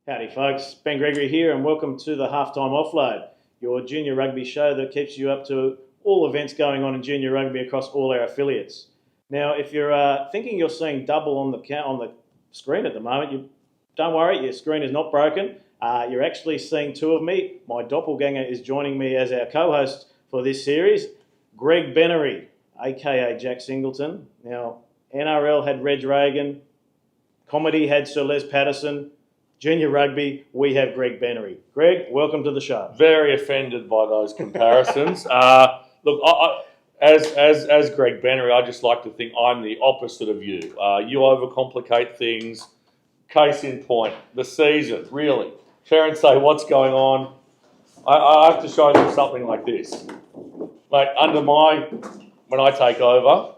Howdy folks, Ben Gregory here and welcome to the Halftime Offload, your junior rugby show that keeps you up to all events going on in junior rugby across all our affiliates. Now if you're thinking you're seeing double on the screen at the moment, don't worry, your screen is not broken. You're actually seeing two of me. My doppelganger is joining me as our co-host for this series, Greg Benory, aka Jack Singleton. Now NRL had Reg Reagan, comedy had Sir Les Patterson, junior rugby, we have Greg Benory. Greg, welcome to the show. Very offended by those comparisons. Look, as Greg Benory, I just like to think I'm the opposite of you. You overcomplicate things. Case in point, the season, really. Parents say, what's going on? I have to show them something like this. Mate, when I take over,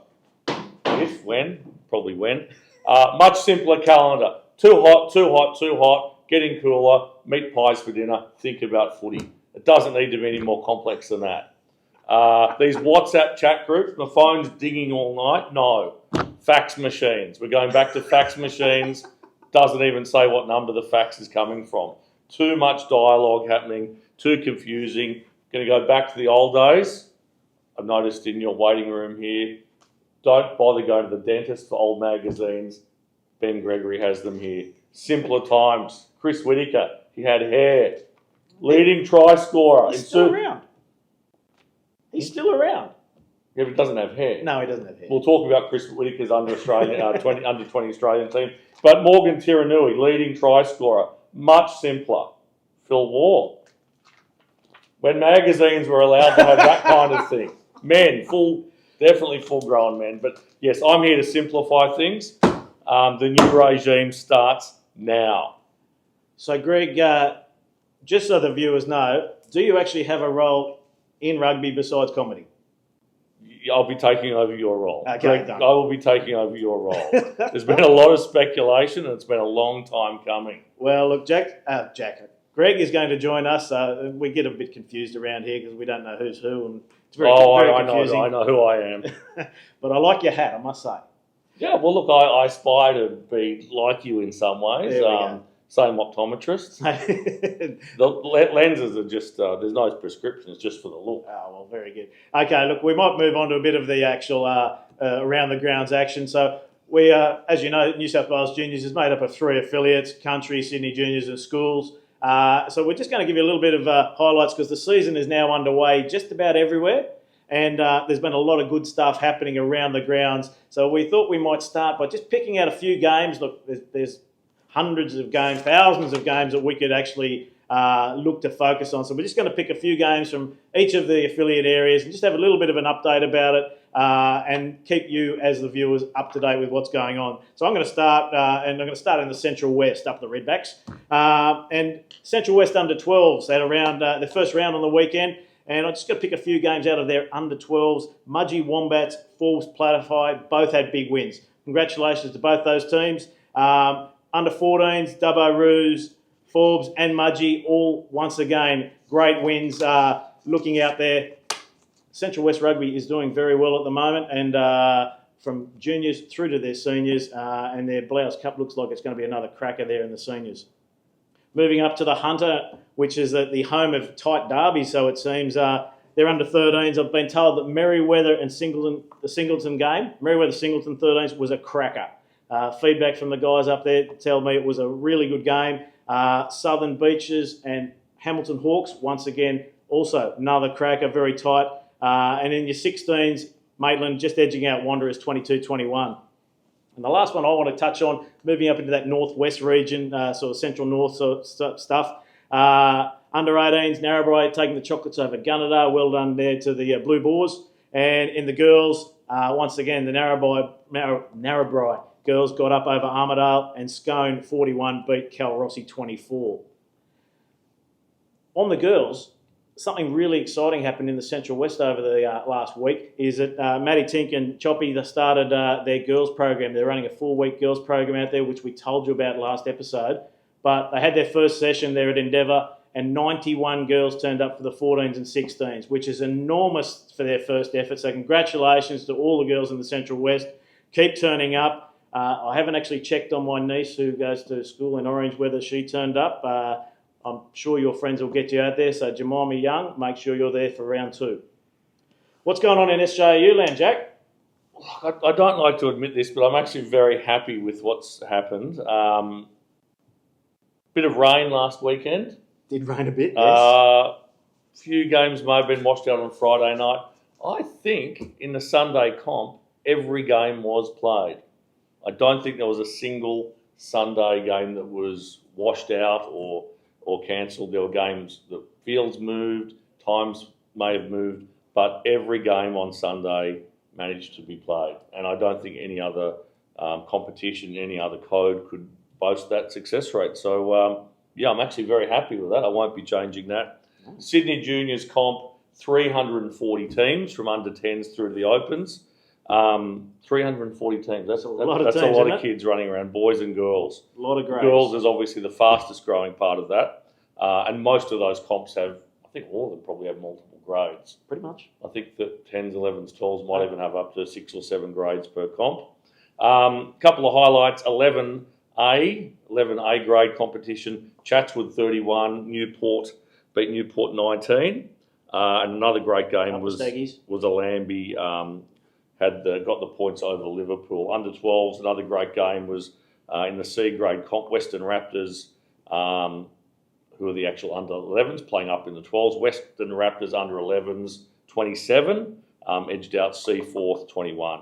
probably when, much simpler calendar. Too hot, getting cooler, meat pies for dinner, think about footy. It doesn't need to be any more complex than that. These WhatsApp chat groups, my phone's dinging all night. No. Fax machines. We're going back to fax machines. Doesn't even say what number the fax is coming from. Too much dialogue happening, too confusing. Going to go back to the old days. I've noticed in your waiting room here, don't bother going to the dentist for old magazines. Ben Gregory has them here. Simpler times. Chris Whittaker, he had hair. Leading try scorer. He's still around. He's still around. Yeah, but he doesn't have hair. No, he doesn't have hair. We'll talk about Chris Whittaker's under 20 Australian team. But Morgan Tiranui, leading try scorer. Much simpler. Phil Wall. When magazines were allowed to have that kind of thing. Men, definitely full-grown men. But yes, I'm here to simplify things. The new regime starts now. So Greg, just so the viewers know, do you actually have a role in rugby besides comedy? I'll be taking over your role. Okay, Greg, done. I will be taking over your role. There's been a lot of speculation and it's been a long time coming. Well, look, Greg is going to join us. We get a bit confused around here because we don't know who's who, and it's very confusing. I know who I am. But I like your hat, I must say. Yeah, well, look, I aspire to be like you in some ways. There we go. Same optometrist. The lenses are just, there's no prescription, it's just for the look. Oh, well, very good. Okay, look, we might move on to a bit of the actual around the grounds action. So we, as you know, New South Wales Juniors is made up of 3 affiliates, Country, Sydney Juniors and Schools. So we're just going to give you a little bit of highlights because the season is now underway just about everywhere. And there's been a lot of good stuff happening around the grounds. So we thought we might start by just picking out a few games. Look, there's hundreds of games, thousands of games that we could actually look to focus on. So we're just going to pick a few games from each of the affiliate areas and just have a little bit of an update about it and keep you as the viewers up to date with what's going on. So I'm going to start, and I'm going to start in the Central West, up the Redbacks. And Central West under 12s, they had around the first round on the weekend. And I'm just going to pick a few games out of their under 12s. Mudgee Wombats, Forbes Platify, both had big wins. Congratulations to both those teams. Under 14s, Dubbo Roos, Forbes and Mudgee, all once again great wins. Looking out there, Central West Rugby is doing very well at the moment, and from juniors through to their seniors, and their Blouse Cup looks like it's going to be another cracker there in the seniors. Moving up to the Hunter, which is the home of tight derby, so it seems. They're under 13s. I've been told that Merriweather and the Singleton game, Merriweather-Singleton 13s, was a cracker. Feedback from the guys up there tell me it was a really good game. Southern Beaches and Hamilton Hawks, once again, also another cracker, very tight. And in your 16s, Maitland just edging out Wanderers 22-21. And the last one I want to touch on, moving up into that northwest region, sort of central north sort of stuff. Under 18s, Narrabri taking the chocolates over Gunnedah. Well done there to the Blue Boars. And in the girls, once again, the Narrabri girls got up over Armidale, and Scone 41 beat Calrossi 24. On the girls, something really exciting happened in the Central West over the last week is that Matty Tink and Choppy, they started their girls program. They're running a 4-week girls program out there, which we told you about last episode. But they had their first session there at Endeavour, and 91 girls turned up for the 14s and 16s, which is enormous for their first effort. So congratulations to all the girls in the Central West. Keep turning up. I haven't actually checked on my niece who goes to school in Orange whether she turned up. I'm sure your friends will get you out there. So Jemima Young, make sure you're there for round 2. What's going on in SJU land, Jack? I don't like to admit this, but I'm actually very happy with what's happened. Bit of rain last weekend. Did rain a bit, yes. Few games may have been washed out on Friday night. I think in the Sunday comp, every game was played. I don't think there was a single Sunday game that was washed out or cancelled. There were games, the fields moved, times may have moved, but every game on Sunday managed to be played. And I don't think any other competition, any other code could boast that success rate. So, I'm actually very happy with that. I won't be changing that. Sydney Juniors comp, 340 teams from under 10s through to the Opens. 340 teams. That's a lot of kids running around, boys and girls. A lot of grades. Girls is obviously the fastest growing part of that. And most of those comps have, I think all of them probably have multiple grades. Pretty much. I think that 10s, 11s, 12s might even have up to 6 or 7 grades per comp. Couple of highlights, 11A grade competition, Chatswood 31, Newport beat Newport 19. And another great game was a Lambie, got the points over Liverpool. Under 12s, another great game was in the C grade comp, Western Raptors, who are the actual under 11s, playing up in the 12s. Western Raptors under 11s, 27, edged out C 4th, 21.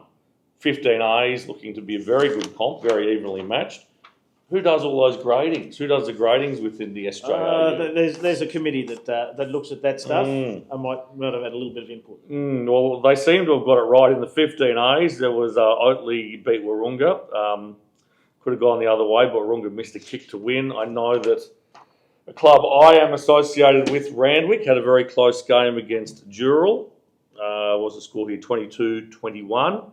15As looking to be a very good comp, very evenly matched. Who does all those gradings? Who does the gradings within the SJA? There's a committee that looks at that stuff. I might have had a little bit of input. Well, they seem to have got it right in the 15As. There was Oatley beat Warunga. Could have gone the other way, but Warunga missed a kick to win. I know that a club I am associated with, Randwick, had a very close game against Dural. Was the score here 22-21.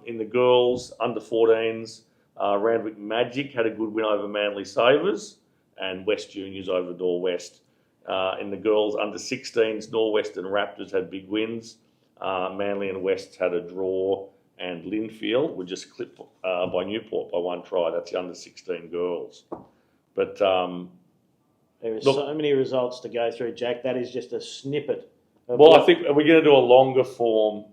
In the girls, under 14s, Randwick Magic had a good win over Manly Savers and West Juniors over Norwest. In the girls under 16s, Norwestern Raptors had big wins. Manly and West had a draw, and Linfield were just clipped by Newport by 1 try. That's the under 16 girls. But there are so many results to go through, Jack. That is just a snippet. I think we're going to do a longer form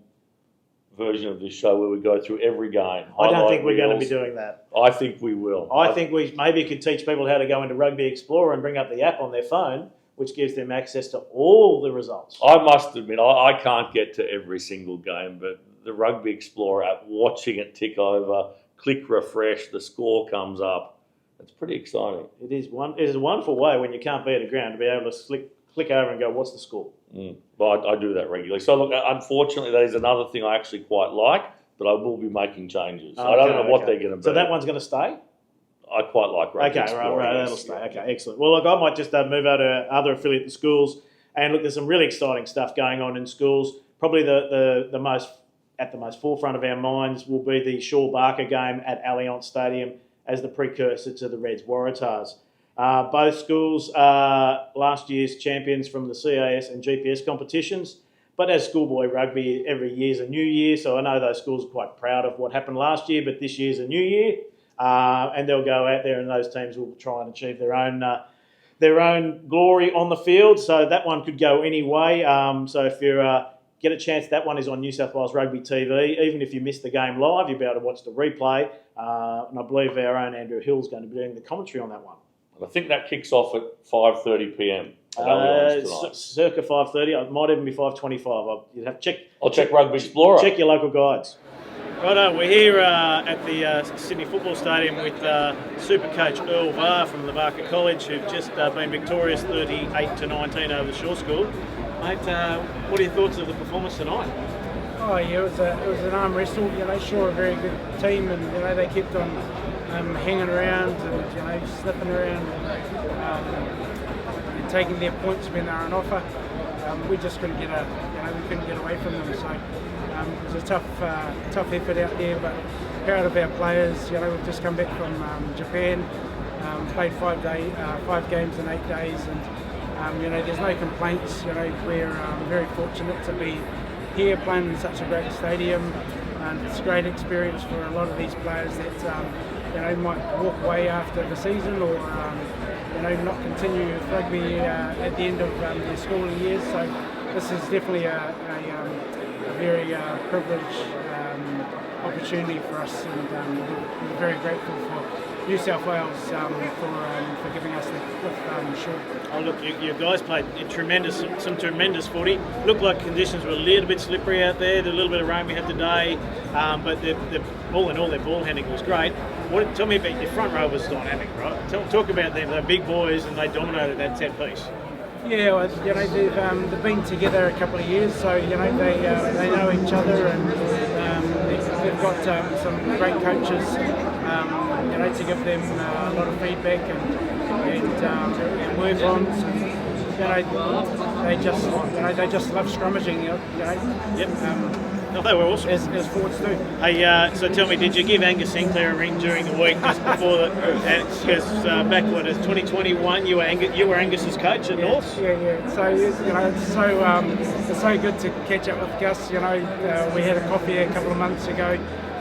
version of this show where we go through every game. I don't think we're going to be doing that. I think we will. I think we maybe could teach people how to go into Rugby Explorer and bring up the app on their phone, which gives them access to all the results. I must admit, I can't get to every single game, but the Rugby Explorer app, watching it tick over, click refresh, the score comes up. It's pretty exciting. It is a wonderful way when you can't be at the ground to be able to click over and go, what's the score? Well, I do that regularly. So, look, unfortunately, that is another thing I actually quite like, but I will be making changes. I don't know what they're going to be. So that one's going to stay? I quite like Rugby Explorer. Right, that'll stay. Okay, excellent. Well, look, I might just move out to other affiliate schools. And look, there's some really exciting stuff going on in schools. Probably the most forefront of our minds will be the Shaw Barker game at Allianz Stadium as the precursor to the Reds Waratahs. Both schools are last year's champions from the CAS and GPS competitions. But as schoolboy rugby, every year's a new year. So I know those schools are quite proud of what happened last year, but this year's a new year. And they'll go out there and those teams will try and achieve their own glory on the field. So that one could go any way. So if you get a chance, that one is on New South Wales Rugby TV. Even if you miss the game live, you'll be able to watch the replay. And I believe our own Andrew Hill's going to be doing the commentary on that one. I think that kicks off at 5:30 p.m. Circa 5:30. It might even be 5:25. You'd have to check. I'll check Rugby Explorer. Check your local guides. Righto, we're here at the Sydney Football Stadium with Super Coach Earl Varr from the Barker College, who've just been victorious 38-19 over the Shaw School. Mate, what are your thoughts of the performance tonight? Oh yeah, it was an arm wrestle. Shaw are a very good team, and they kept on hanging around and slipping around and taking their points when they were on offer. We just couldn't get away from them. So it was a tough effort out there, but proud of our players. We've just come back from Japan, played 5 games in 8 days, and there's no complaints. We're very fortunate to be here playing in such a great stadium. and it's a great experience for a lot of these players that might walk away after the season or not continue with rugby at the end of their schooling years. So this is definitely a very privileged opportunity for us, and we're very grateful for New South Wales for giving us the short. Oh look, you guys played some tremendous footy. Looked like conditions were a little bit slippery out there. The little bit of rain we had today, but all in all, their ball handling was great. Tell me about your front row was dynamic, right? Talk about them. They're big boys and they dominated that 10 piece. Yeah, well, they've been together a couple of years, so they know each other, and they've got some great coaches, to give them a lot of feedback and work on. They just love scrummaging. Yep. No, they were awesome. As forwards do. Hey, so tell me, did you give Angus Sinclair a ring during the week just before because back when it was 2021, you were Angus's coach at North? Yeah. So it's so good to catch up with Gus. We had a coffee a couple of months ago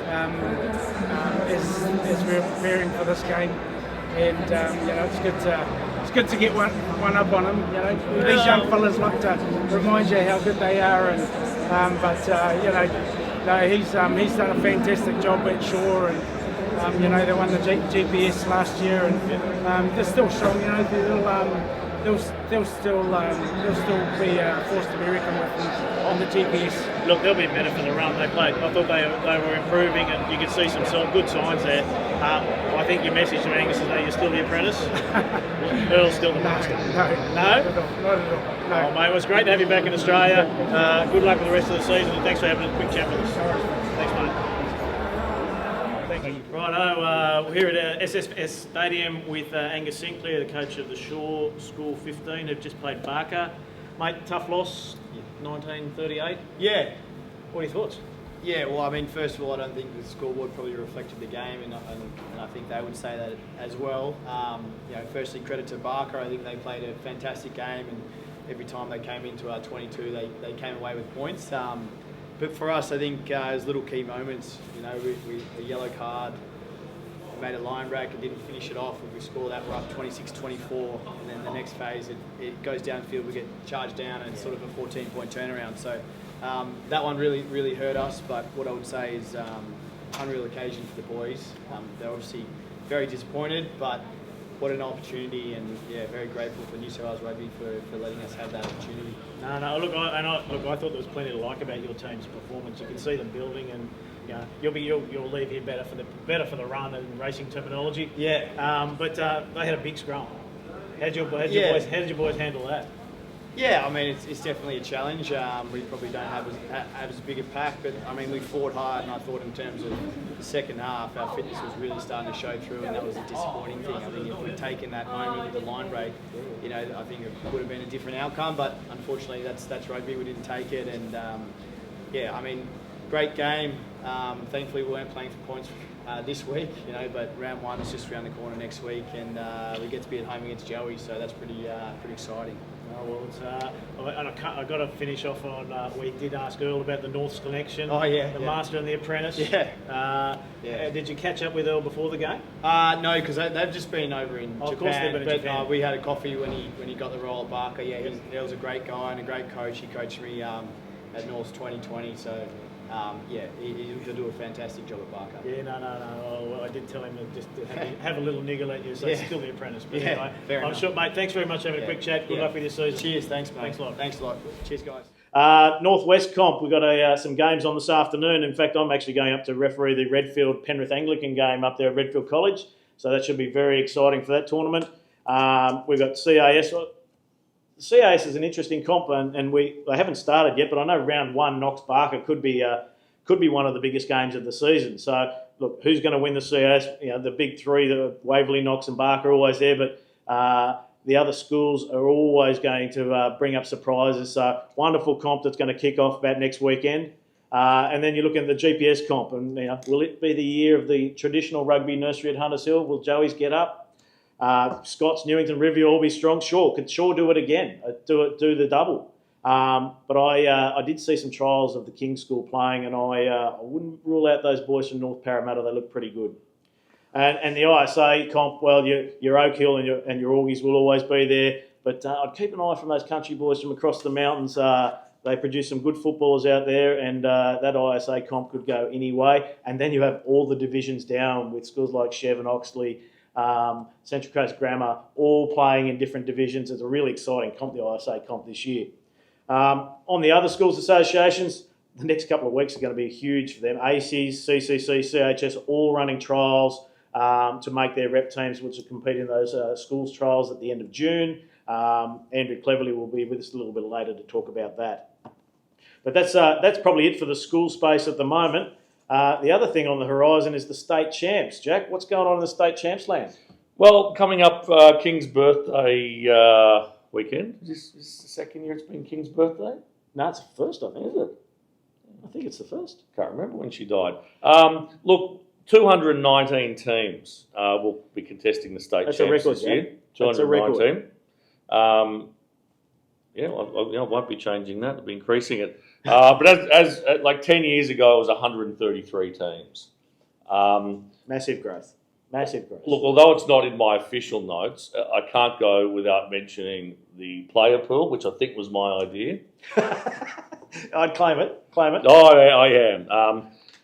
as we were preparing for this game, and it's good to get one up on him. These young fellas like to remind you how good they are, and he's done a fantastic job at Shore, and they won the GPS last year, and they're still strong. They'll still be forced to be reckoned with on the GPS. Look, they'll be better for the run they played. I thought they were improving, and you could see some good signs there. I think your message to Angus is that you're still the apprentice. Earl's still the master. No? Not at all. No. Oh, mate, it was great to have you back in Australia. Good luck with the rest of the season, and thanks for having a quick chat with us. Thanks, mate. Thank you. Righto, we're here at SSS Stadium with Angus Sinclair, the coach of the Shore School 15, who've just played Barker. Mate, tough loss, 1938. Yeah. What are your thoughts? Yeah, well, I mean, first of all, I don't think the scoreboard probably reflected the game, and I think they would say that as well. Firstly, credit to Barker. I think they played a fantastic game, and every time they came into our 22, they came away with points. But for us, I think there's little key moments. We a yellow card, we made a line break and didn't finish it off. If we score that, we're up 26-24, and then the next phase, it goes downfield, we get charged down, and it's sort of a 14-point turnaround. So that one really hurt us. But what I would say is unreal occasion for the boys. They're obviously very disappointed, but what an opportunity, and very grateful for New South Wales Rugby for letting us have that opportunity. No. Look, I thought there was plenty to like about your team's performance. You can see them building, and you'll leave here better for the run and racing terminology. Yeah. But they had a big scrum. How did your boys handle that? Yeah, I mean, it's definitely a challenge. We probably don't have as big a pack, but I mean, we fought hard, and I thought in terms of the second half, our fitness was really starting to show through, and that was a disappointing thing. I think if we'd taken that moment with the line break, I think it would have been a different outcome, but unfortunately, that's rugby. We didn't take it, and I mean, great game. Thankfully, we weren't playing for points this week, but round one is just around the corner next week, and we get to be at home against Joey, so that's pretty exciting. Oh, well, and I've got to finish off on, we did ask Earl about the North's connection. Oh, yeah. The Master and the Apprentice. Yeah. Did you catch up with Earl before the game? No, because they've just been over in Japan. Of course they've been in Japan. We had a coffee when he got the role at Barker. Yeah, Earl's a great guy and a great coach. He coached me at North's 2020, so... he'll do a fantastic job at Barker. Yeah, no. Well, I did tell him to just have a little niggle at you, so it's still the apprentice. But anyway, fair enough. Sure, mate. Thanks very much for having a quick chat. Good luck with your season. Cheers, thanks, mate. Thanks a lot. Thanks a lot. Cheers, guys. Northwest comp, we've got some games on this afternoon. In fact, I'm actually going up to referee the Redfield Penrith Anglican game up there at Redfield College, so that should be very exciting for that tournament. We've got CAS. CAS is an interesting comp, and they haven't started yet, but I know round one, Knox Barker could be one of the biggest games of the season. So, look, who's going to win the CAS? The big three, the Waverley, Knox and Barker are always there, but the other schools are always going to bring up surprises. So, wonderful comp that's going to kick off about next weekend. And then you look at the GPS comp, and will it be the year of the traditional rugby nursery at Hunters Hill? Will Joey's get up? Scots, Newington, Riverview all be strong? Sure. Could Shaw do it again? Do the double? But I did see some trials of the King's School playing, and I wouldn't rule out those boys from North Parramatta. They look pretty good. And the ISA comp, well, your Oak Hill and your Augies will always be there. But I'd keep an eye from those country boys from across the mountains. They produce some good footballers out there, and that ISA comp could go any way. And then you have all the divisions down with schools like Chev and Oxley, Central Coast Grammar, all playing in different divisions. It's a really exciting comp, the ISA comp this year. On the other schools associations, the next couple of weeks are going to be huge for them. ACs, CCC, CHS, all running trials to make their rep teams, which will compete in those schools trials at the end of June. Andrew Cleverly will be with us a little bit later to talk about that. But that's probably it for the school space at the moment. The other thing on the horizon is the state champs. Jack, what's going on in the state champs land? Well, coming up, King's birthday weekend. Is this the second year it's been King's birthday? No, it's the first, I think. Is it? I think it's the first. Can't remember when she died. Look, 219 teams will be contesting the state champs this year. 219. I won't be changing that. I'll be increasing it. But as like 10 years ago, it was 133 teams. Massive growth. Massive growth. Look, although it's not in my official notes, I can't go without mentioning the player pool, which I think was my idea. I'd claim it. Oh, I am.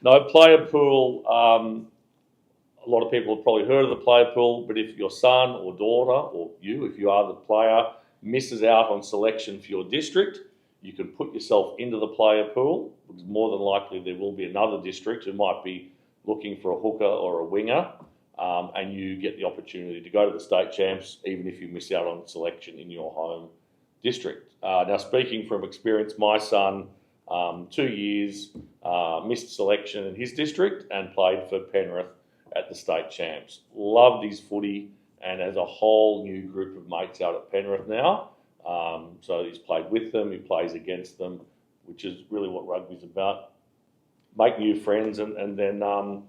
No, player pool, a lot of people have probably heard of the player pool, but if your son or daughter, or you, if you are the player, misses out on selection for your district, you can put yourself into the player pool, because more than likely there will be another district who might be looking for a hooker or a winger, and you get the opportunity to go to the state champs even if you miss out on selection in your home district. Now, speaking from experience, my son, 2 years, missed selection in his district and played for Penrith at the state champs. Loved his footy and has a whole new group of mates out at Penrith now. So he's played with them, he plays against them, which is really what rugby's about. Make new friends and then knock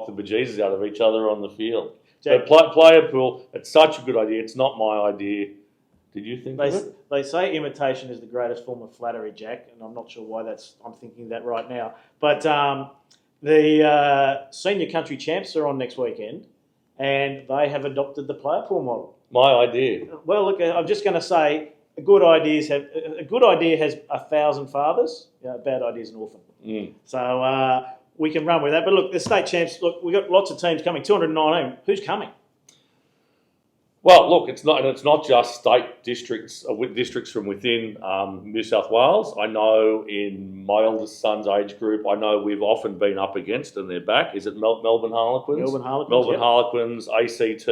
the bejesus out of each other on the field. Jack, but player pool, it's such a good idea. It's not my idea. Did you think of it? They say imitation is the greatest form of flattery, Jack, and I'm not sure why I'm thinking that right now. But the senior country champs are on next weekend, and they have adopted the player pool model. My idea. Well, look, I'm just going to say a good idea has 1,000 fathers. A bad idea is an orphan. So we can run with that. But look, the state champs. Look, we've got lots of teams coming. 219. Who's coming? Well, look, it's not just state districts, districts from within New South Wales. I know in my eldest son's age group, I know we've often been up against, and they're back. Is it Melbourne Harlequins? Melbourne Harlequins, ACT,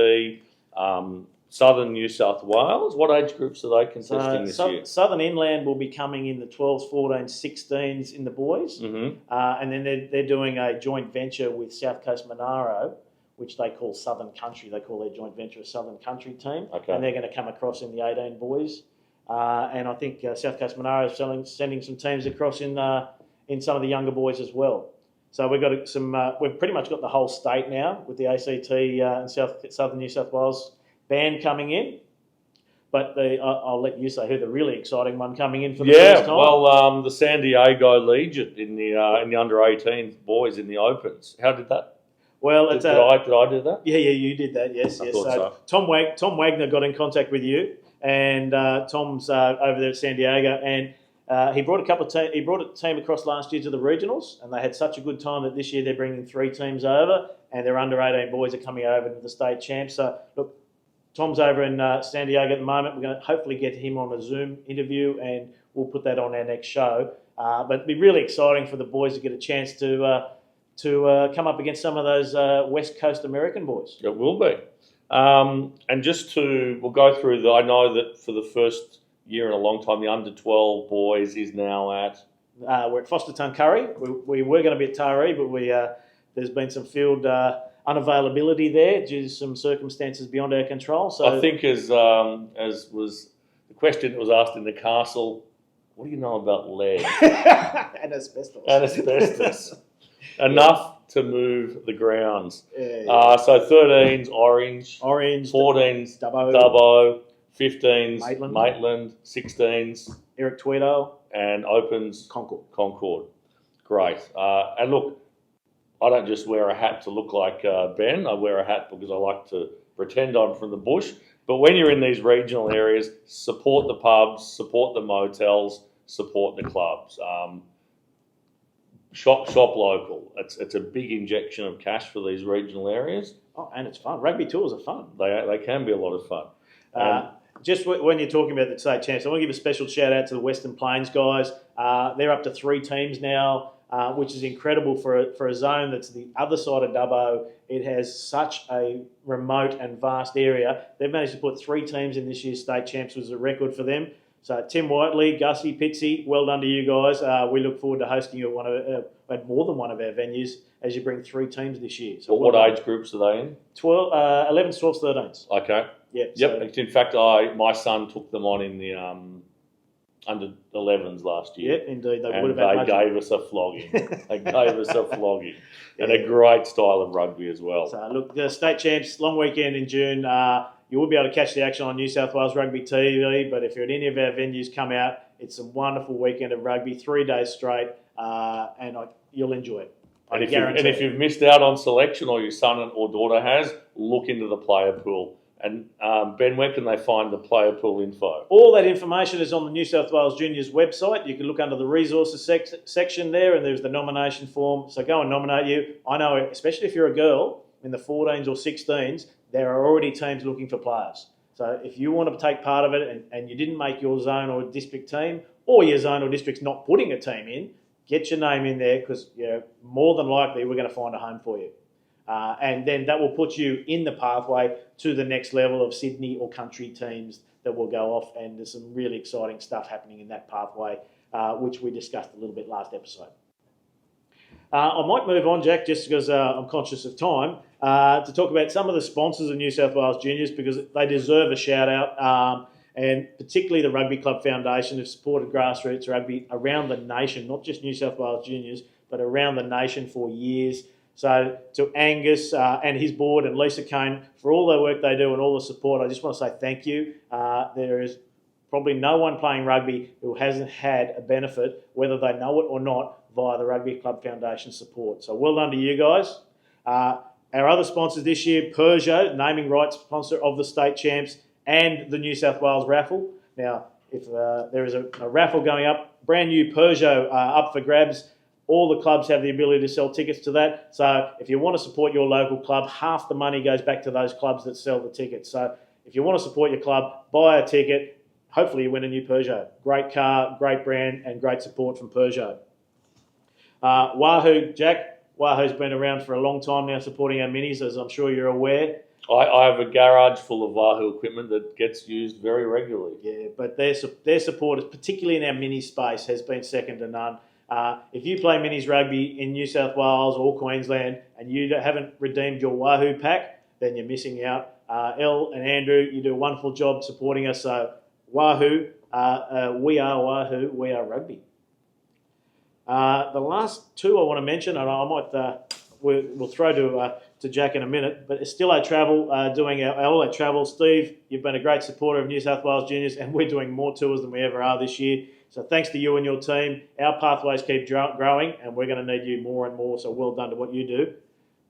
Southern New South Wales. What age groups are they contesting this year? Southern Inland will be coming in the 12s, 14s, 16s in the boys. And then they're doing a joint venture with South Coast Monaro, which they call Southern Country. They call their joint venture a Southern Country team. Okay. And they're going to come across in the 18 boys. And I think South Coast Monaro is sending some teams across in some of the younger boys as well. So we've got we've pretty much got the whole state now with the ACT and Southern New South Wales band coming in. But I'll let you say who the really exciting one coming in for the first time. Well, the San Diego Legion in the under 18 boys in the Opens. How did that? Well, did I do that? Yeah, you did that. Yes, I thought so. Tom Wagner got in contact with you, and Tom's over there at San Diego, and he brought he brought a team across last year to the regionals, and they had such a good time that this year they're bringing 3 teams over, and their under 18 boys are coming over to the state champs. So look, Tom's over in San Diego at the moment. We're going to hopefully get him on a Zoom interview, and we'll put that on our next show. But it'll be really exciting for the boys to get a chance to come up against some of those West Coast American boys. It will be. And we'll go through I know that for the first year in a long time, the under 12 boys is now at? We're at Foster Tuncurry. We were going to be at Taree, but there's been some field unavailability there due to some circumstances beyond our control. So I think as was the question that was asked in the castle, what do you know about lead? And asbestos. Enough to move the grounds. Yeah. So 13's orange, 14's Dubbo, 15s, Maitland. Maitland, 16s, Eric Tweedale, and opens Concord. Great. And look, I don't just wear a hat to look like Ben. I wear a hat because I like to pretend I'm from the bush. But when you're in these regional areas, support the pubs, support the motels, support the clubs. Shop local. It's a big injection of cash for these regional areas. Oh, and it's fun. Rugby tours are fun. They can be a lot of fun. Just when you're talking about the state champs, I want to give a special shout out to the Western Plains guys. They're up to 3 teams now, which is incredible for a zone that's the other side of Dubbo. It has such a remote and vast area. They've managed to put 3 teams in this year's state champs, which was a record for them. So Tim Whiteley, Gussie, Pitsy, well done to you guys. We look forward to hosting you at more than one of our venues as you bring 3 teams this year. So what age groups are they in? 11s, 12s, 13s. Okay. Yep. Yep. In fact, my son took them on in the under 11s last year. Yep, indeed. They gave us a flogging. And a great style of rugby as well. So look, the state champs, long weekend in June. You will be able to catch the action on New South Wales Rugby TV, but if you're at any of our venues, come out. It's a wonderful weekend of rugby, 3 days straight, and you'll enjoy it. And if you've missed out on selection or your son or daughter has, look into the player pool. And Ben, where can they find the player pool info? All that information is on the New South Wales Juniors website. You can look under the resources section there, and there's the nomination form. So go and nominate you. I know, especially if you're a girl in the 14s or 16s, there are already teams looking for players. So if you want to take part of it and you didn't make your zone or district team, or your zone or district's not putting a team in, get your name in there because more than likely we're going to find a home for you. And then that will put you in the pathway to the next level of Sydney or country teams that will go off, and there's some really exciting stuff happening in that pathway, which we discussed a little bit last episode. I might move on, Jack, just because I'm conscious of time, to talk about some of the sponsors of New South Wales Juniors because they deserve a shout out, and particularly the Rugby Club Foundation have supported grassroots rugby around the nation, not just New South Wales Juniors, but around the nation for years. So to Angus and his board and Lisa Kane for all the work they do and all the support, I just want to say thank you. There is probably no one playing rugby who hasn't had a benefit, whether they know it or not, via the Rugby Club Foundation support. So well done to you guys. Our other sponsors this year, Peugeot, naming rights sponsor of the state champs and the New South Wales raffle. Now, if there is a raffle going up, brand new Peugeot up for grabs. All the clubs have the ability to sell tickets to that. So if you want to support your local club, half the money goes back to those clubs that sell the tickets. So if you want to support your club, buy a ticket. Hopefully you win a new Peugeot. Great car, great brand, and great support from Peugeot. Wahoo, Jack. Wahoo's been around for a long time now supporting our minis, as I'm sure you're aware. I have a garage full of Wahoo equipment that gets used very regularly. Yeah, but their support, particularly in our mini space, has been second to none. If you play minis rugby in New South Wales or Queensland and you haven't redeemed your Wahoo pack, then you're missing out. Elle and Andrew, you do a wonderful job supporting us. So Wahoo, we are Wahoo, we are rugby. The last 2 I want to mention, and I might we'll throw to Jack in a minute, but it's Still Travel doing our All Out Travel. Steve, you've been a great supporter of New South Wales Juniors, and we're doing more tours than we ever are this year. So thanks to you and your team. Our pathways keep growing, and we're going to need you more and more, so well done to what you do.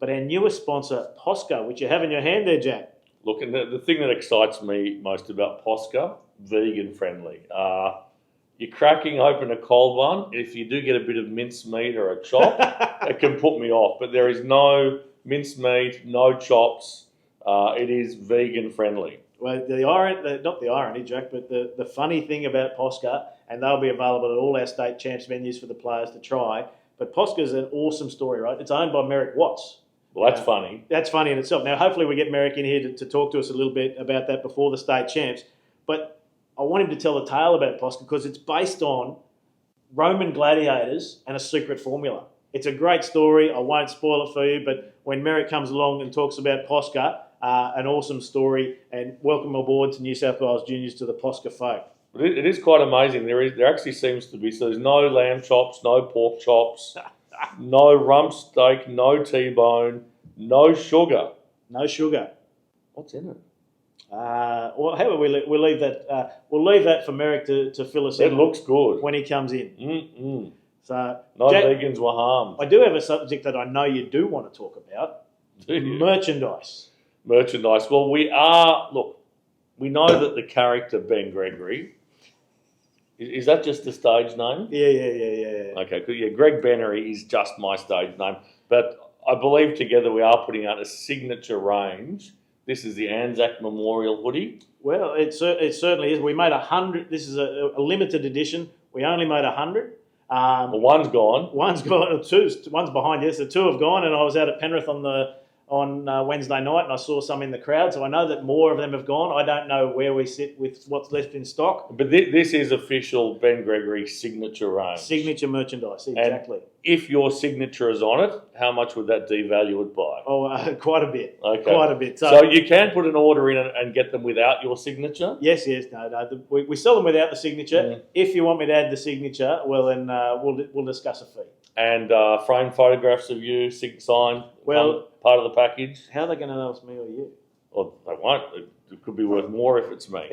But our newest sponsor, Posca, which you have in your hand there, Jack. Look, and the thing that excites me most about Posca, vegan friendly. You're cracking open a cold one. If you do get a bit of mincemeat or a chop, it can put me off. But there is no mincemeat, no chops. It is vegan friendly. Well, not the irony, Jack, but the funny thing about Posca, and they'll be available at all our state champs venues for the players to try, but Posca's an awesome story, right? It's owned by Merrick Watts. Well, that's funny. That's funny in itself. Now, hopefully we get Merrick in here to talk to us a little bit about that before the state champs, but I want him to tell the tale about Posca because it's based on Roman gladiators and a secret formula. It's a great story. I won't spoil it for you, but when Merrick comes along and talks about Posca, an awesome story, and welcome aboard to New South Wales Juniors to the Posca folk. It is quite amazing. There actually seems to be, so there's no lamb chops, no pork chops, no rump steak, no T-bone, no sugar. No sugar. What's in it? Well, how about we'll leave that? We'll leave that for Merrick to fill us It in looks good. when he comes in. Mm-mm. So, No Jack, vegans were harmed. I do have a subject that I know you do want to talk about. Do you? Merchandise. Merchandise. Well, we know that the character Ben Gregory, is that just a stage name? Yeah. Okay, good. Yeah, Greg Benory is just my stage name. But I believe together we are putting out a signature range. This is the Anzac Memorial hoodie. Well, it certainly is. We made 100. This is a limited edition. We only made 100. Well, one's gone. One's gone. One's behind you. So 2 have gone. And I was out at Penrith on Wednesday night, and I saw some in the crowd. So I know that more of them have gone. I don't know where we sit with what's left in stock. But this is official Ben Gregory signature range. Signature merchandise, exactly. And if your signature is on it, how much would that devalue it by? Oh, quite a bit. Okay. Quite a bit. So you can put an order in and get them without your signature? Yes. No. We sell them without the signature. Mm. If you want me to add the signature, well, then we'll discuss a fee. And framed photographs of you, signed, part of the package? How are they going to know it's me or you? Well, they won't. It could be worth more if it's me.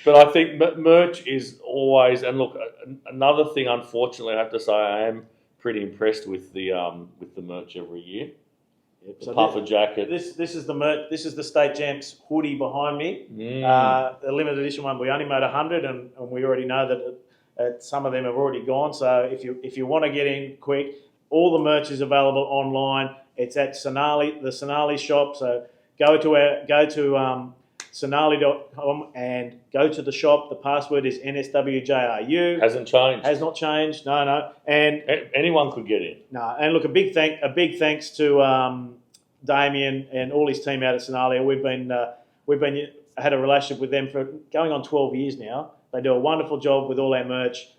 But I think merch is always, and look, another thing, unfortunately, I have to say, I am pretty impressed with the merch every year. Yep. The So puffer jacket. This is the merch. This is the State Champs hoodie behind me. The limited edition one. We only made 100, and we already know that some of them have already gone. So if you want to get in quick, all the merch is available online. It's at Sonali, the Sonali shop. So go to sonali.com and go to the shop. The password is NSWJRU. Hasn't changed. Has not changed. No. And anyone could get in. no. And look, a big thanks to Damien and all his team out at Sonalia. We've had a relationship with them for going on 12 years now. They do a wonderful job with all our merch.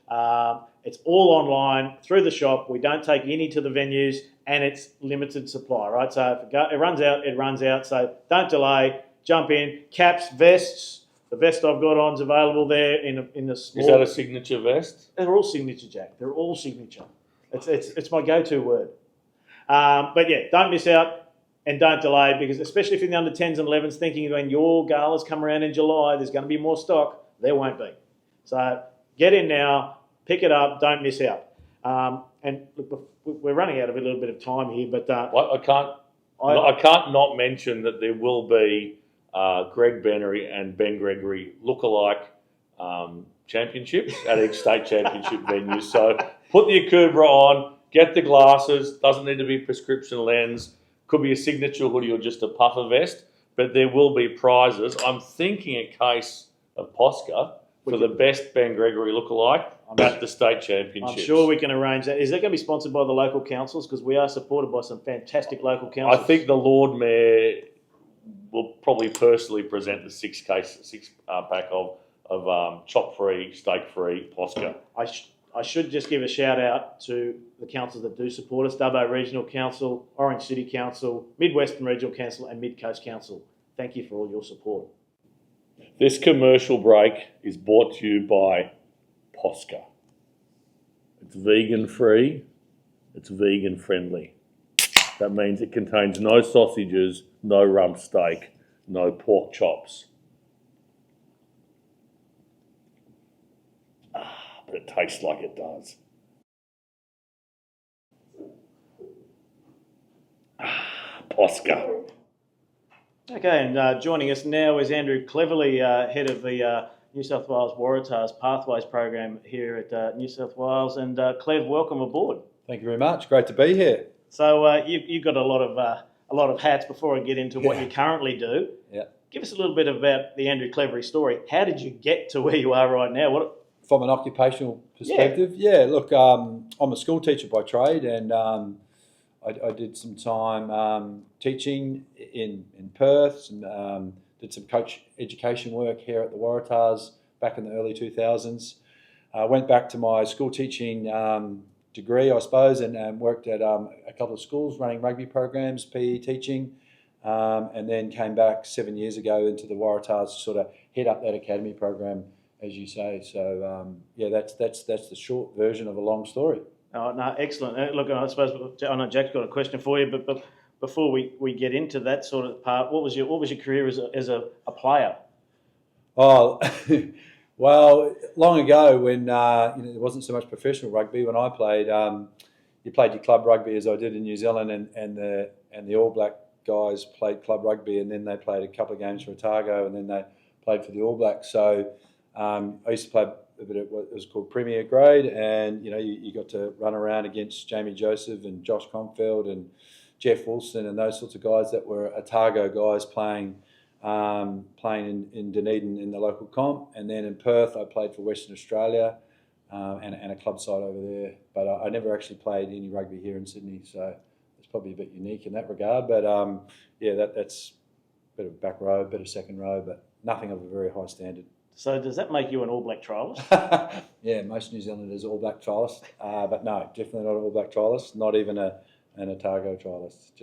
It's all online through the shop. We don't take any to the venues, and it's limited supply, right? So if it runs out, it runs out. So don't delay. Jump in. Caps, vests. The vest I've got on's available there in the small. Is that a signature vest? They're all signature, Jack. They're all signature. It's my go-to word. But yeah, don't miss out and don't delay, because especially if you're in the under 10s and 11s, thinking when your galas come around in July, there's going to be more stock. There won't be. So get in now, pick it up, don't miss out. And look, we're running out of a little bit of time here, but I can't not mention that there will be Greg Benory and Ben Gregory lookalike championships at each state championship venue. So put the Akubra on, get the glasses. Doesn't need to be prescription lens. Could be a signature hoodie or just a puffer vest. But there will be prizes. I'm thinking a case of Posca for the best Ben Gregory lookalike at the state championships. I'm sure we can arrange that. Is that going to be sponsored by the local councils? Because we are supported by some fantastic local councils. I think the Lord Mayor will probably personally present the six pack of chop-free, steak-free Posca. I should just give a shout out to the councils that do support us: Dubbo Regional Council, Orange City Council, Midwestern Regional Council, and Mid Coast Council. Thank you for all your support. This commercial break is brought to you by Posca. It's vegan-free, it's vegan-friendly. That means it contains no sausages, no rump steak, no pork chops. But it tastes like it does. Posca. Okay, and joining us now is Andrew Cleverly, head of the New South Wales Waratahs Pathways program here at New South Wales. And Clev, welcome aboard. Thank you very much. Great to be here. So you've got a lot of hats. Before I get into what you currently do, give us a little bit about the Andrew Cleverly story. How did you get to where you are right now? From an occupational perspective, look, I'm a school teacher by trade, and I did some time teaching in Perth, and did some coach education work here at the Waratahs back in the early 2000s. Went back to my school teaching degree, I suppose, and worked at a couple of schools running rugby programs, PE teaching, and then came back 7 years ago into the Waratahs to sort of head up that academy program, as you say. So that's the short version of a long story. Oh, no, excellent. Look, I suppose I know Jack's got a question for you, but before we get into that sort of part, what was your career as a player? Oh, well, long ago when there wasn't so much professional rugby when I played. You played your club rugby as I did in New Zealand, and the All Black guys played club rugby, and then they played a couple of games for Otago, and then they played for the All Blacks. So I used to play a bit of what was called Premier Grade, and you got to run around against Jamie Joseph and Josh Confield and Jeff Wilson and those sorts of guys that were Otago guys playing in Dunedin in the local comp. And then in Perth I played for Western Australia and a club side over there. But I never actually played any rugby here in Sydney, so it's probably a bit unique in that regard. But that's a bit of back row, a bit of second row, but nothing of a very high standard. So does that make you an All Black trialist? Yeah, most New Zealanders are All Black trialists, but no, definitely not an All Black trialist, not even an Otago trialist.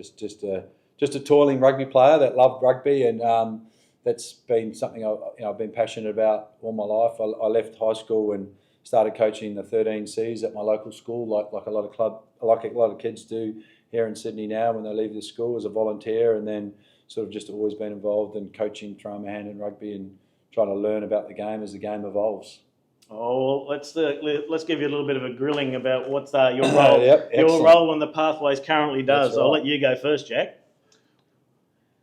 Just a toiling rugby player that loved rugby, and that's been something I've been passionate about all my life. I left high school and started coaching the 13Cs at my local school, like a lot of kids do here in Sydney now when they leave the school as a volunteer, and then sort of just always been involved in coaching, throwing my hand in rugby, and trying to learn about the game as the game evolves. Oh, let's give you a little bit of a grilling about what's your role. Yep, your role in the Pathways currently does. That's right. I'll let you go first, Jack.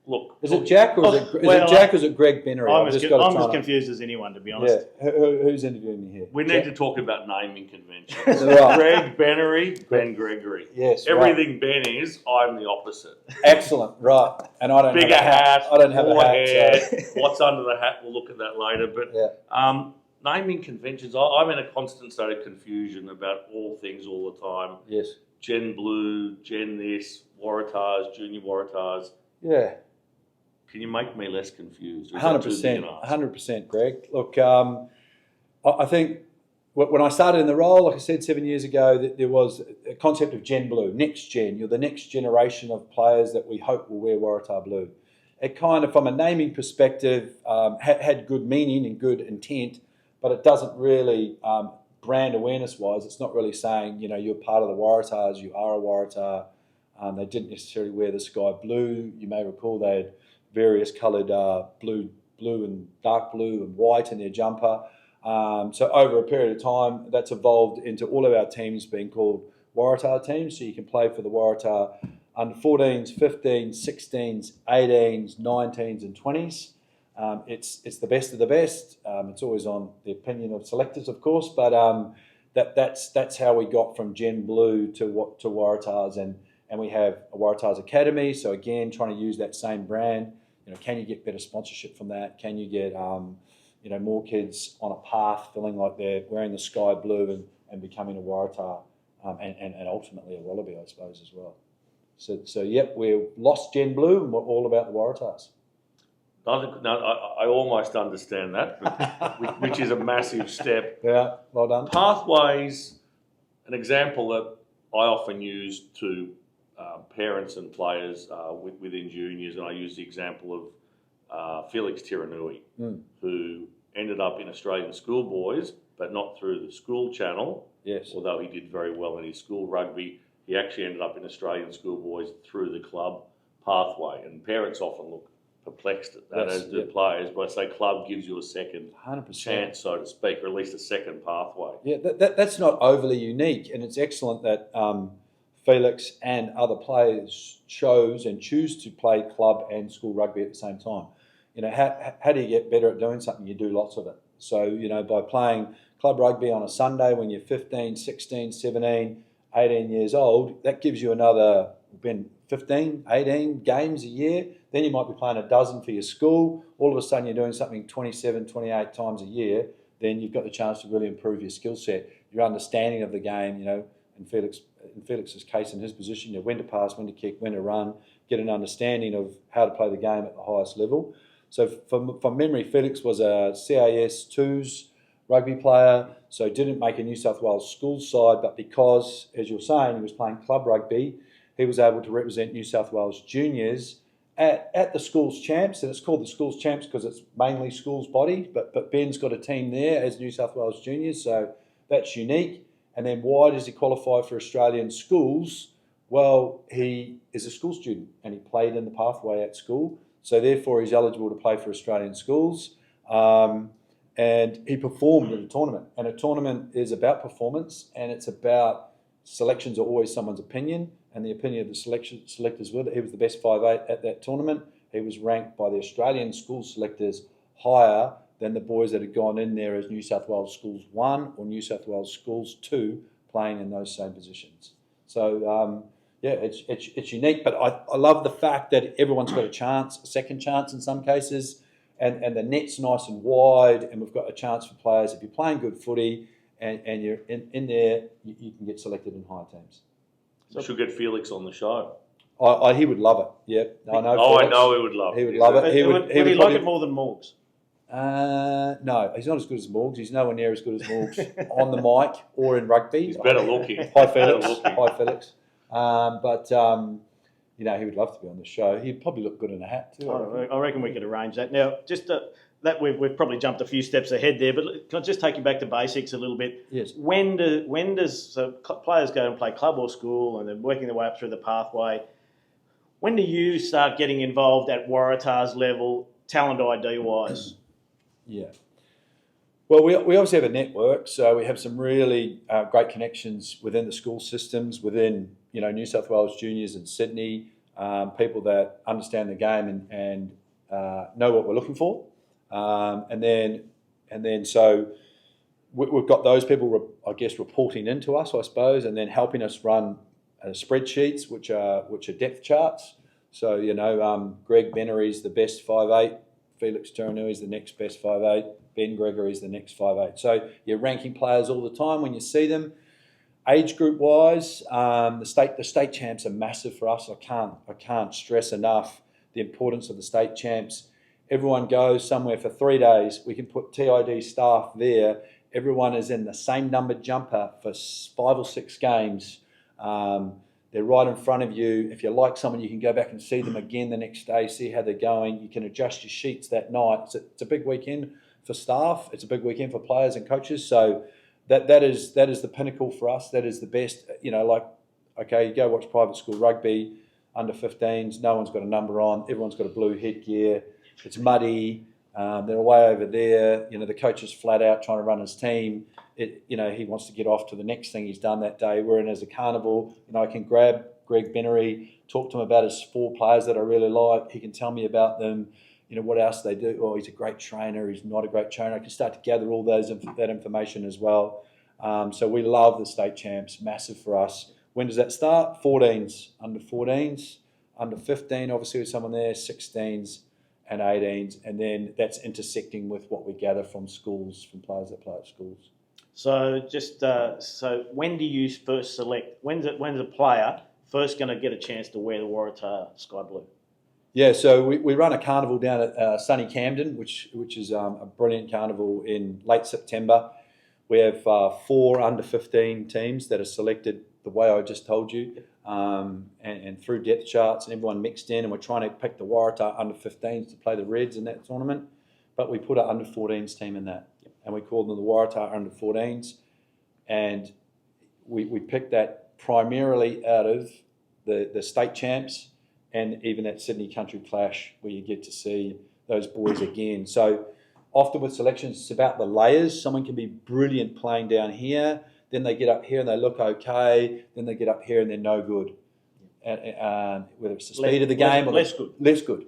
Look, is it Jack or is it Jack or is it Greg Benory? I'm as confused as anyone, to be honest. Yeah, who's interviewing me here? we need to talk about naming conventions. Right. Greg Benory, Ben Gregory. Yes, everything Ben is, I'm the opposite. Excellent, right? And I don't Bigger have a hat. I don't have a more hat. hair. So. What's under the hat? We'll look at that later. But Yeah. Naming conventions, I'm in a constant state of confusion about all things all the time. Yes. Gen Blue, Gen this, Waratahs, Junior Waratahs. Yeah. Can you make me less confused? 100%. 100%, Greg. Look, I think when I started in the role, like I said 7 years ago, that there was a concept of Gen Blue, next gen. You're the next generation of players that we hope will wear Waratah blue. It kind of, from a naming perspective, had good meaning and good intent, but it doesn't really, brand awareness-wise, it's not really saying, you're part of the Waratahs, you are a Waratah. They didn't necessarily wear the sky blue. You may recall they had various coloured blue and dark blue and white in their jumper. So over a period of time, that's evolved into all of our teams being called Waratah teams. So you can play for the Waratah under 14s, 15s, 16s, 18s, 19s and 20s. It's the best of the best. It's always on the opinion of selectors, of course, but that's how we got from Gen Blue to Waratahs, and we have a Waratahs Academy. So again, trying to use that same brand. Can you get better sponsorship from that? Can you get more kids on a path feeling like they're wearing the sky blue and becoming a Waratah and ultimately a Wallaby, I suppose, as well. So yep, we've lost Gen Blue and we're all about the Waratahs. I almost understand that, which is a massive step. Yeah, well done. Pathways, an example that I often use to parents and players within juniors, and I use the example of Felix Tiranui, who ended up in Australian schoolboys, but not through the school channel. Yes. Although he did very well in his school rugby, he actually ended up in Australian schoolboys through the club pathway, and parents often look perplexed at that, as do players, but I say club gives you a second 100%. chance, so to speak, or at least a second pathway. Yeah, that's not overly unique, and it's excellent that Felix and other players chose and choose to play club and school rugby at the same time. How do you get better at doing something? You do lots of it. So, by playing club rugby on a Sunday when you're 15, 16, 17, 18 years old, that gives you another 15, 18 games a year. Then you might be playing a dozen for your school. All of a sudden you're doing something 27, 28 times a year. Then you've got the chance to really improve your skill set, your understanding of the game, in Felix's case, in his position, when to pass, when to kick, when to run, get an understanding of how to play the game at the highest level. So from memory, Felix was a CAS 2s rugby player, so didn't make a New South Wales school side, but because, as you're saying, he was playing club rugby, he was able to represent New South Wales juniors at the schools champs, and it's called the schools champs because it's mainly schools body, but Ben's got a team there as New South Wales juniors, so that's unique. And then why does he qualify for Australian schools? Well, he is a school student and he played in the pathway at school, so therefore he's eligible to play for Australian schools. And he performed in a tournament, and a tournament is about performance, and it's about selections are always someone's opinion, and the opinion of the selectors were that he was the best 5'8" at that tournament. He was ranked by the Australian school selectors higher than the boys that had gone in there as New South Wales Schools 1 or New South Wales Schools 2 playing in those same positions. So, it's unique, but I love the fact that everyone's got a chance, a second chance in some cases, and the net's nice and wide, and we've got a chance for players. If you're playing good footy and you're in there, you can get selected in higher teams. So we should get Felix on the show. He would love it. Yeah, I know. Felix. I know he would love it. He would love it. Would he like it more than Morgs? No, he's not as good as Morgs. He's nowhere near as good as Morgs on the mic or in rugby. He's better looking. Hi, Felix. Hi, Felix. He would love to be on the show. He'd probably look good in a hat too. I reckon we could arrange that. Now, just that we've probably jumped a few steps ahead there, but can I just take you back to basics a little bit? Yes. When does players go and play club or school, and they're working their way up through the pathway? When do you start getting involved at Waratahs level, talent ID wise? Yeah. Well, we obviously have a network, so we have some really great connections within the school systems, within New South Wales juniors in Sydney, people that understand the game and know what we're looking for, and then so we've got those people, I guess, reporting into us, I suppose, and then helping us run spreadsheets, which are depth charts. So Greg Benory is the best 5'8", Felix Turanui is the next best 5'8", Ben Gregory is the next 5'8". So you're ranking players all the time when you see them. Age group wise, the state champs are massive for us. I can't stress enough the importance of the state champs. Everyone goes somewhere for 3 days. We can put TID staff there. Everyone is in the same numbered jumper for 5 or 6 games. They're right in front of you. If you like someone, you can go back and see them again the next day, see how they're going. You can adjust your sheets that night. It's a big weekend for staff. It's a big weekend for players and coaches. So that is the pinnacle for us. That is the best. You go watch private school rugby, under 15s. No one's got a number on. Everyone's got a blue headgear. It's muddy. They're away over there. The coach is flat out trying to run his team. He wants to get off to the next thing he's done that day. We're in as a carnival. I can grab Greg Benory, talk to him about his 4 players that I really like. He can tell me about them. What else they do. Oh, he's a great trainer. He's not a great trainer. I can start to gather all that information as well. So we love the state champs. Massive for us. When does that start? 14s, under 14s, under 15. Obviously, with someone there. 16s and 18s, and then that's intersecting with what we gather from schools, from players that play at schools. So so when do you first select? When's a player first going to get a chance to wear the Waratah sky blue? Yeah, so we run a carnival down at sunny Camden, which is a brilliant carnival in late September. We have 4 under 15 teams that are selected the way I just told you, and through depth charts, and everyone mixed in, and we're trying to pick the Waratah under 15s to play the Reds in that tournament, but we put an under 14s team in that, and we called them the Waratah under 14s, and we picked that primarily out of the state champs, and even that Sydney Country Clash where you get to see those boys again. So often with selections, it's about the layers. Someone can be brilliant playing down here, then they get up here and they look okay, then they get up here and they're no good. Whether it's the speed of the game or less good. Less good.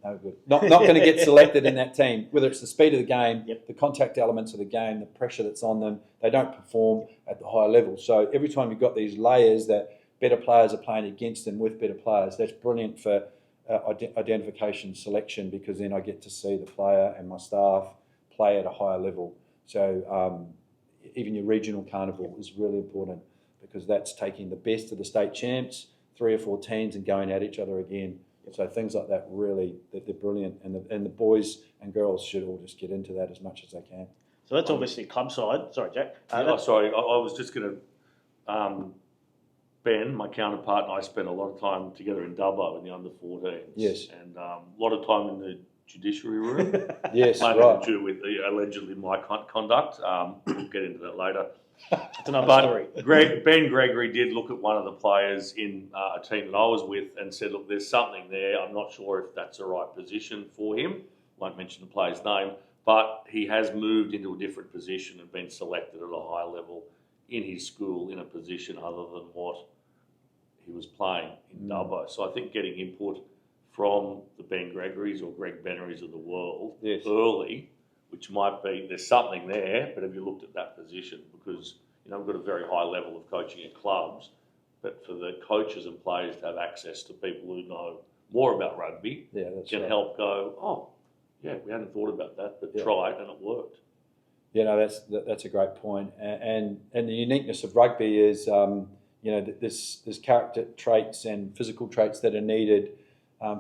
No good. Not going to get selected in that team. Whether it's the speed of the game, the contact elements of the game, the pressure that's on them, they don't perform at the higher level. So every time you've got these layers that better players are playing against them with better players, that's brilliant for identification selection, because then I get to see the player and my staff play at a higher level. So even your regional carnival is really important, because that's taking the best of the state champs, 3 or 4 teams, and going at each other again. So things like that really, they're brilliant, and the boys and girls should all just get into that as much as they can. So that's obviously club side. Sorry, Jack. I was just going to... Ben, my counterpart, and I spent a lot of time together in Dubbo in the under 14s. Yes. And a lot of time in the judiciary room. Yes, Mainly right. to do with allegedly my conduct. We'll get into that later. That's another But story. Ben Gregory did look at one of the players in a team that I was with and said, look, there's something there. I'm not sure if that's the right position for him. Won't mention the player's name, but he has moved into a different position and been selected at a high level in his school in a position other than what he was playing in Dubbo. So I think getting input from the Ben Gregorys or Greg Benorys of the world early, which might be there's something there, but have you looked at that position? Because we've got a very high level of coaching at clubs, but for the coaches and players to have access to people who know more about rugby can help go, oh, yeah, we hadn't thought about that, but try it and it worked. Yeah, no, that's a great point. And the uniqueness of rugby is, there's character traits and physical traits that are needed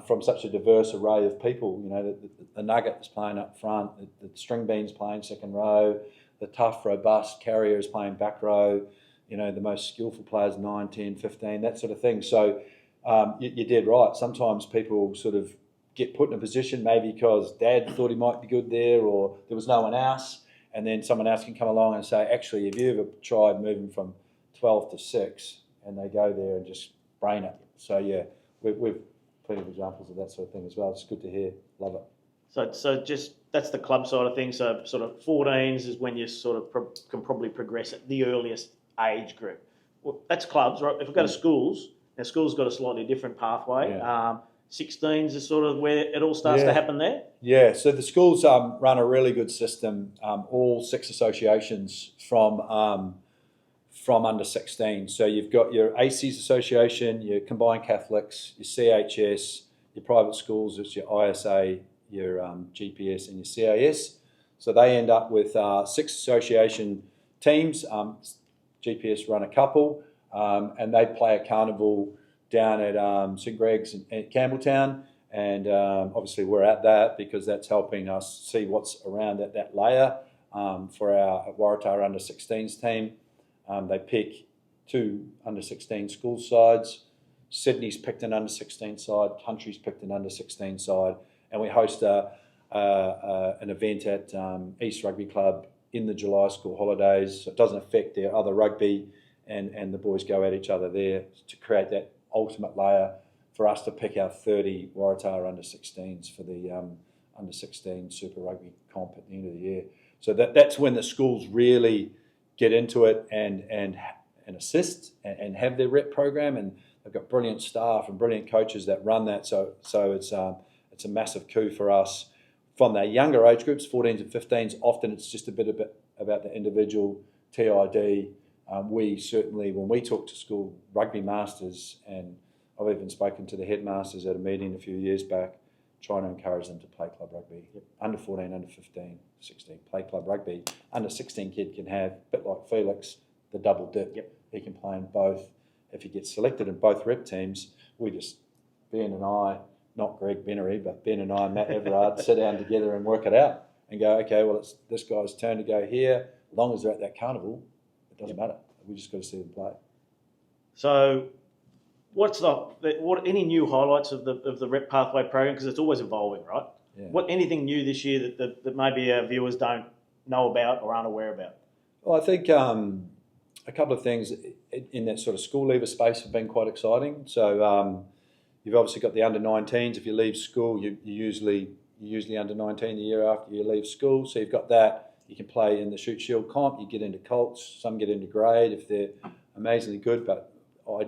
from such a diverse array of people. The nugget is playing up front, the string bean's playing second row, the tough, robust carrier is playing back row, the most skillful players 9, 10, 15, that sort of thing. So you did right. Sometimes people sort of get put in a position maybe because dad thought he might be good there or there was no one else, and then someone else can come along and say, actually, have you ever tried moving from 12 to 6? And they go there and just brain it. So yeah, we've plenty of examples of that sort of thing as well. It's good to hear. Love it. So just that's the club side of things. So sort of 14s is when you sort of can probably progress at the earliest age group. Well, that's clubs, right? If we go to schools, now schools got a slightly different pathway. Yeah. 16s is sort of where it all starts to happen there. Yeah, so the schools run a really good system. All 6 associations from under 16. So you've got your ACs association, your combined Catholics, your CHS, your private schools, it's your ISA, your GPS, and your CAS. So they end up with 6 association teams. GPS run a couple, and they play a carnival down at St Greg's at Campbelltown, and obviously we're at that because that's helping us see what's around at that layer for our Waratah under 16s team. They pick 2 under 16 school sides. Sydney's picked an under 16 side. Country's picked an under 16 side, and we host an event at East Rugby Club in the July school holidays. So it doesn't affect their other rugby, and the boys go at each other there to create that ultimate layer for us to pick our 30 Waratah under 16s for the under 16 Super Rugby comp at the end of the year. So that's when the schools really get into it and assist and have their rep program, and they've got brilliant staff and brilliant coaches that run that. So it's a massive coup for us. From their younger age groups, 14s and 15s, often it's just a bit about the individual TID. We certainly, when we talk to school rugby masters, and I've even spoken to the headmasters at a meeting a few years back, trying to encourage them to play club rugby. Under 14, under 15, 16, play club rugby. Under 16 kid can have, a bit like Felix, the double dip. He can play in both. If he gets selected in both rep teams, we just, Ben and I, not Greg Benory, but Ben and I and Matt Everard sit down together and work it out and go, okay, well, it's this guy's turn to go here. As long as they're at that carnival, it doesn't matter. We just got to see them play. So what any new highlights of the rep pathway program, because it's always evolving, right? Yeah. Anything new this year that maybe our viewers don't know about or aren't aware about? Well, I think a couple of things in that sort of school leaver space have been quite exciting. So you've obviously got the under 19s. If you leave school, you're usually under 19 the year after you leave school. So you've got that. You can play in the Shoot Shield comp. You get into Colts. Some get into grade if they're amazingly good. But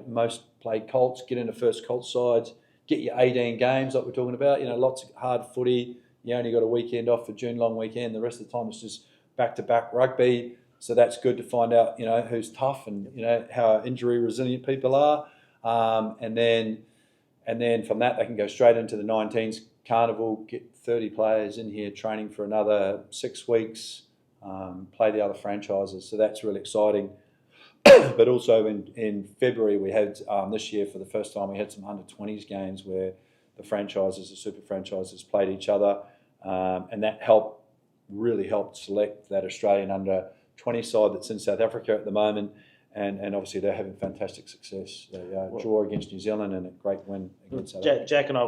most play Colts, get into first Colts sides, get your 18 games like we're talking about. Lots of hard footy. You only got a weekend off for June long weekend. The rest of the time it's just back-to-back rugby. So that's good to find out, who's tough and, how injury resilient people are. And then from that, they can go straight into the 19s carnival, get 30 players in here training for another 6 weeks, play the other franchises. So that's really exciting. But also in February, we had, this year for the first time, we had some under 20s games where the franchises, the super franchises played each other. And that really helped select that Australian under 20 side that's in South Africa at the moment. And obviously they're having fantastic success. They draw against New Zealand and a great win against South Africa. Jack and I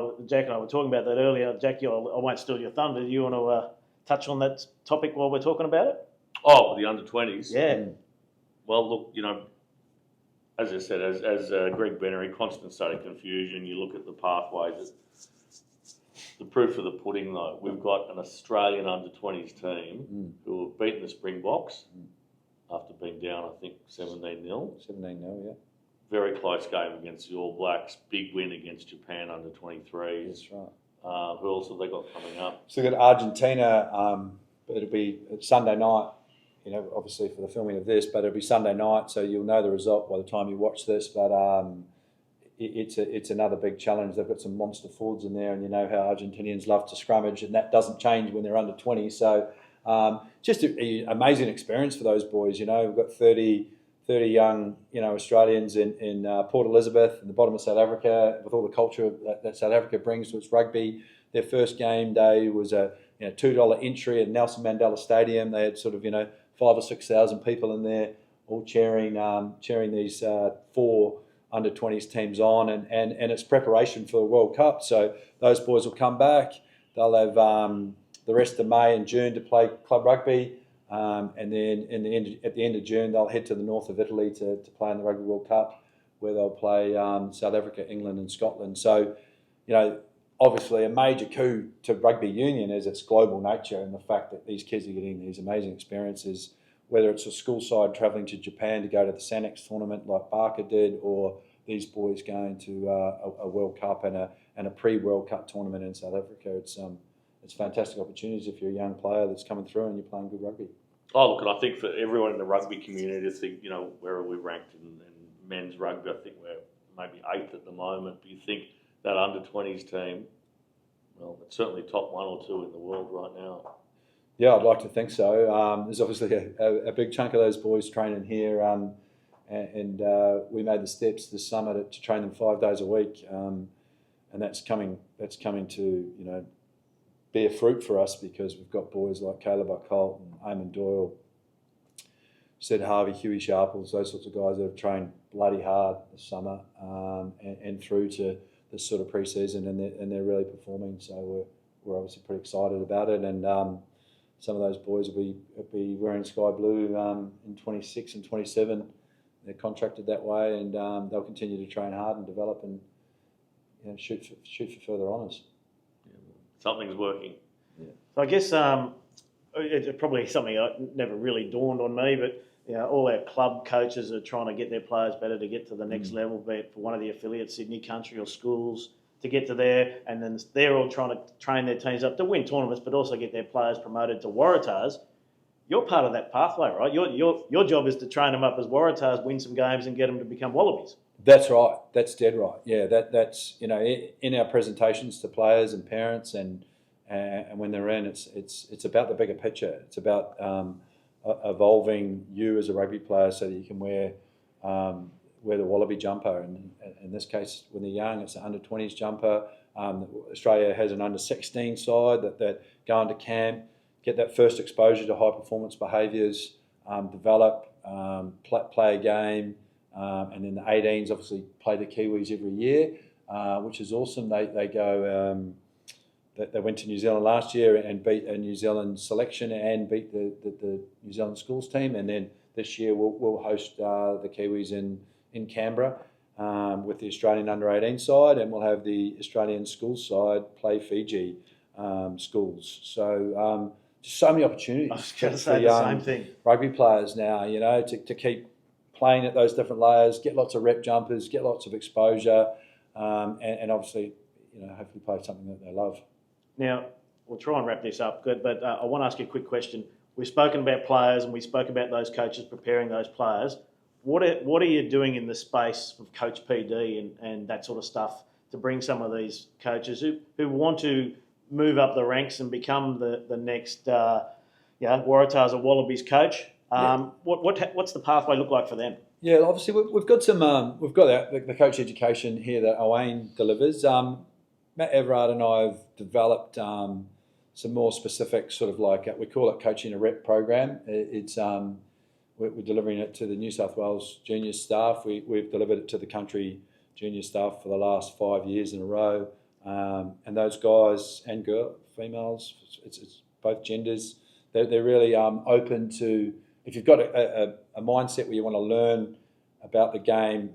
were talking about that earlier. Jack, I won't steal your thunder. Do you want to touch on that topic while we're talking about it? Oh, the under 20s? Yeah. Well, look, as I said, as Greg Benory, constant state of confusion. You look at the pathways. The proof of the pudding, though, we've got an Australian under-20s team who have beaten the Springboks after being down, I think, 17-0. 17-0, yeah. Very close game against the All Blacks. Big win against Japan under-23s. That's right. Who else have they got coming up? So we've got Argentina. It'll be Sunday night, obviously for the filming of this, but it'll be Sunday night, so you'll know the result by the time you watch this. But it's another big challenge. They've got some monster forwards in there, and you know how Argentinians love to scrummage, and that doesn't change when they're under 20. So just an amazing experience for those boys. We've got 30 young, Australians in Port Elizabeth, in the bottom of South Africa, with all the culture that South Africa brings to its rugby. Their first game day was a $2 entry at Nelson Mandela Stadium. They had sort of 5,000 or 6,000 people in there, all cheering these 4 under-20s teams on, and it's preparation for the World Cup. So those boys will come back. They'll have the rest of May and June to play club rugby. And then at the end of June, they'll head to the north of Italy to play in the Rugby World Cup, where they'll play South Africa, England and Scotland. So, obviously a major coup to rugby union is its global nature and the fact that these kids are getting these amazing experiences, whether it's a school side travelling to Japan to go to the Sanex tournament like Barker did, or these boys going to a World Cup and a pre-World Cup tournament in South Africa. It's fantastic opportunities if you're a young player that's coming through and you're playing good rugby. Oh, look, and I think for everyone in the rugby community to think, where are we ranked in men's rugby? I think we're maybe 8th at the moment. But you think that under-20s team, well, it's certainly top 1 or 2 in the world right now. Yeah, I'd like to think so. There's obviously a big chunk of those boys training here, and we made the steps this summer to train them 5 days a week, and that's coming to bear fruit for us, because we've got boys like Caleb Buckholt and Eamon Doyle, Sid Harvey, Huey Sharples, those sorts of guys that have trained bloody hard this summer and through to this sort of pre-season, and they're really performing. So we're obviously pretty excited about it, and some of those boys will be wearing sky blue in 26 and 27. They're contracted that way, and they'll continue to train hard and develop and shoot for further honours. Something's working. Yeah. So I guess it's probably something that never really dawned on me, but all our club coaches are trying to get their players better to get to the next level, be it for one of the affiliates, Sydney Country or schools, to get to there, and then they're all trying to train their teams up to win tournaments, but also get their players promoted to Waratahs. You're part of that pathway, right? Your job is to train them up as Waratahs, win some games, and get them to become Wallabies. That's right. That's dead right. Yeah, that's in our presentations to players and parents, and when they're in, it's about the bigger picture. It's about evolving you as a rugby player so that you can wear the Wallaby jumper. And in this case, when they're young, it's an under-20s jumper. Australia has an under-16 side that go into camp, get that first exposure to high performance behaviours, develop, play a game. And then the 18s obviously play the Kiwis every year, which is awesome. They go. They went to New Zealand last year and beat a New Zealand selection and beat the New Zealand schools team. And then this year we'll host the Kiwis in Canberra with the Australian under-18 side, and we'll have the Australian schools side play Fiji schools. So just so many opportunities. I was going to say the same thing. Rugby players now, to keep playing at those different layers, get lots of rep jumpers, get lots of exposure, and obviously, hopefully play something that they love. Now, we'll try and wrap this up, good, but I want to ask you a quick question. We've spoken about players and we spoke about those coaches preparing those players. What are you doing in the space of Coach PD and that sort of stuff to bring some of these coaches who want to move up the ranks and become the next Waratahs or Wallabies coach? What's the pathway look like for them? Yeah, obviously we've got the coach education here that Owain delivers. Matt Everard and I have developed some more specific sort of we call it coaching a rep program. It's we're delivering it to the New South Wales junior staff. We've delivered it to the country junior staff for the last 5 years in a row, and those guys and females, it's both genders. They're really open to if you've got a mindset where you want to learn about the game,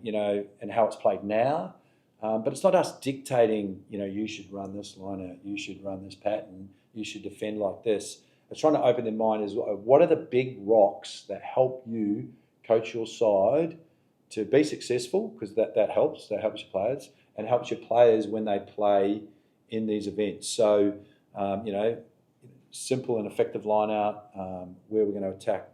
and how it's played now, but it's not us dictating, you should run this line out, you should run this pattern, you should defend like this. It's trying to open their mind as well. What are the big rocks that help you coach your side to be successful? Because that helps your players, and helps your players when they play in these events. So, simple and effective line out, where we're going to attack,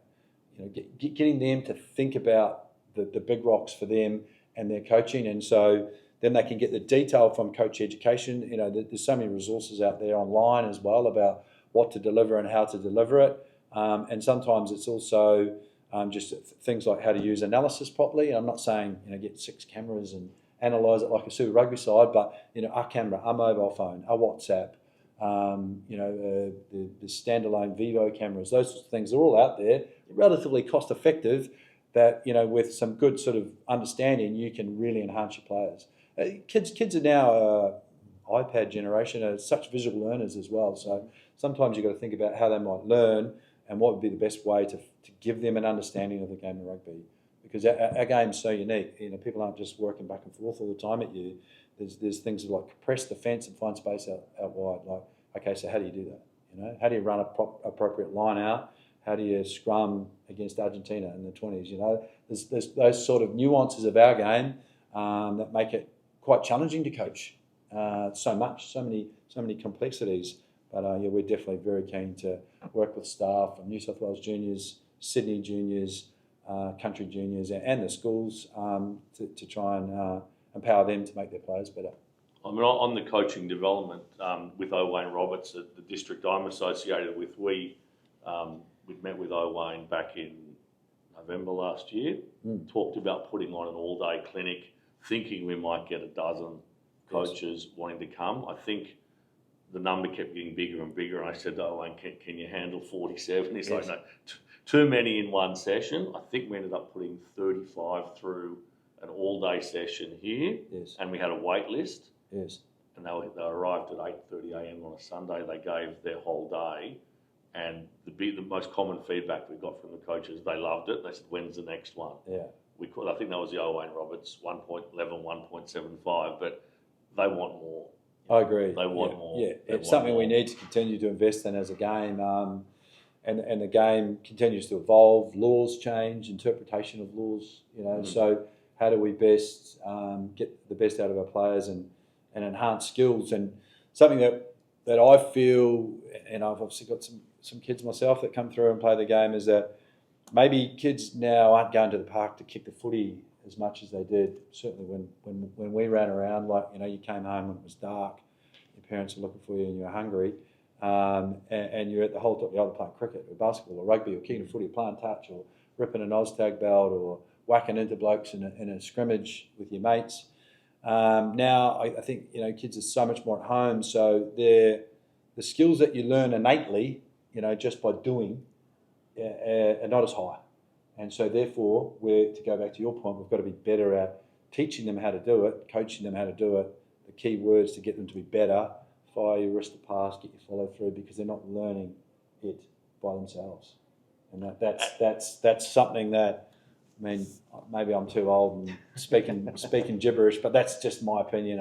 getting them to think about the big rocks for them and their coaching. And so then they can get the detail from coach education. There's so many resources out there online as well about what to deliver and how to deliver it. And sometimes it's also just things like how to use analysis properly. And I'm not saying, get 6 cameras and analyse it like a Super Rugby side, but, a camera, a mobile phone, a WhatsApp, the standalone Vivo cameras, those sorts of things, they're all out there, relatively cost effective, that, with some good sort of understanding, you can really enhance your players. Kids are now iPad generation, are such visual learners as well. So sometimes you've got to think about how they might learn and what would be the best way to give them an understanding of the game of rugby. Because our game's so unique. People aren't just working back and forth all the time at you. There's things like compress the fence and find space out wide. Like, okay, so how do you do that? How do you run a appropriate line out? How do you scrum against Argentina in the 20s? There's those sort of nuances of our game that make it quite challenging to coach. So many complexities. But we're definitely very keen to work with staff from New South Wales juniors, Sydney juniors, country juniors, and the schools to try and empower them to make their players better. I mean, on the coaching development with Owain Roberts at the district I'm associated with, we'd met with Owain back in November last year, talked about putting on an all-day clinic, thinking we might get a dozen coaches wanting to come. I think the number kept getting bigger and bigger, and I said to Owain, can you handle 47? He's like, no, too many in one session. I think we ended up putting 35 through an all-day session here, and we had a wait list. Yes. And they arrived at 8:30 a.m. on a Sunday. They gave their whole day, and the most common feedback we got from the coaches, they loved it. They said, "When's the next one?" Yeah. I think that was the Owain Roberts 1.11, 1.75, but they want more. I agree. They want more. Yeah, it's something we need to continue to invest in as a game, and the game continues to evolve. Laws change, interpretation of laws. So how do we best get the best out of our players and enhance skills? And something that I feel, and I've obviously got some kids myself that come through and play the game, is that maybe kids now aren't going to the park to kick the footy as much as they did. Certainly when we ran around, like, you came home when it was dark, your parents were looking for you and you were hungry, and you're at the whole top, you're either playing cricket or basketball or rugby or kicking footy, playing touch or ripping an Oztag belt or whacking into blokes in a scrimmage with your mates. Now I think kids are so much more at home, so the skills that you learn innately, just by doing, are not as high. And so therefore, to go back to your point, we've got to be better at teaching them how to do it, coaching them how to do it. The key words to get them to be better: fire your wrist to pass, get your follow through, because they're not learning it by themselves. And that's something that, I mean, maybe I'm too old and speaking gibberish, but that's just my opinion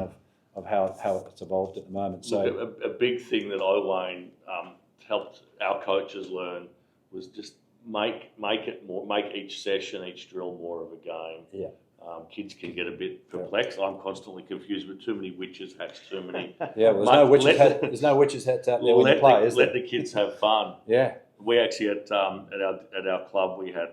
of how it's evolved at the moment. So a big thing that Owain helped our coaches learn was just make each session, each drill more of a game. Yeah. Kids can get a bit perplexed. I'm constantly confused with too many witches' hats, too many. Yeah, well, there's no witches' hats out there when you play, is there? Let the kids have fun. Yeah. We actually at our club we had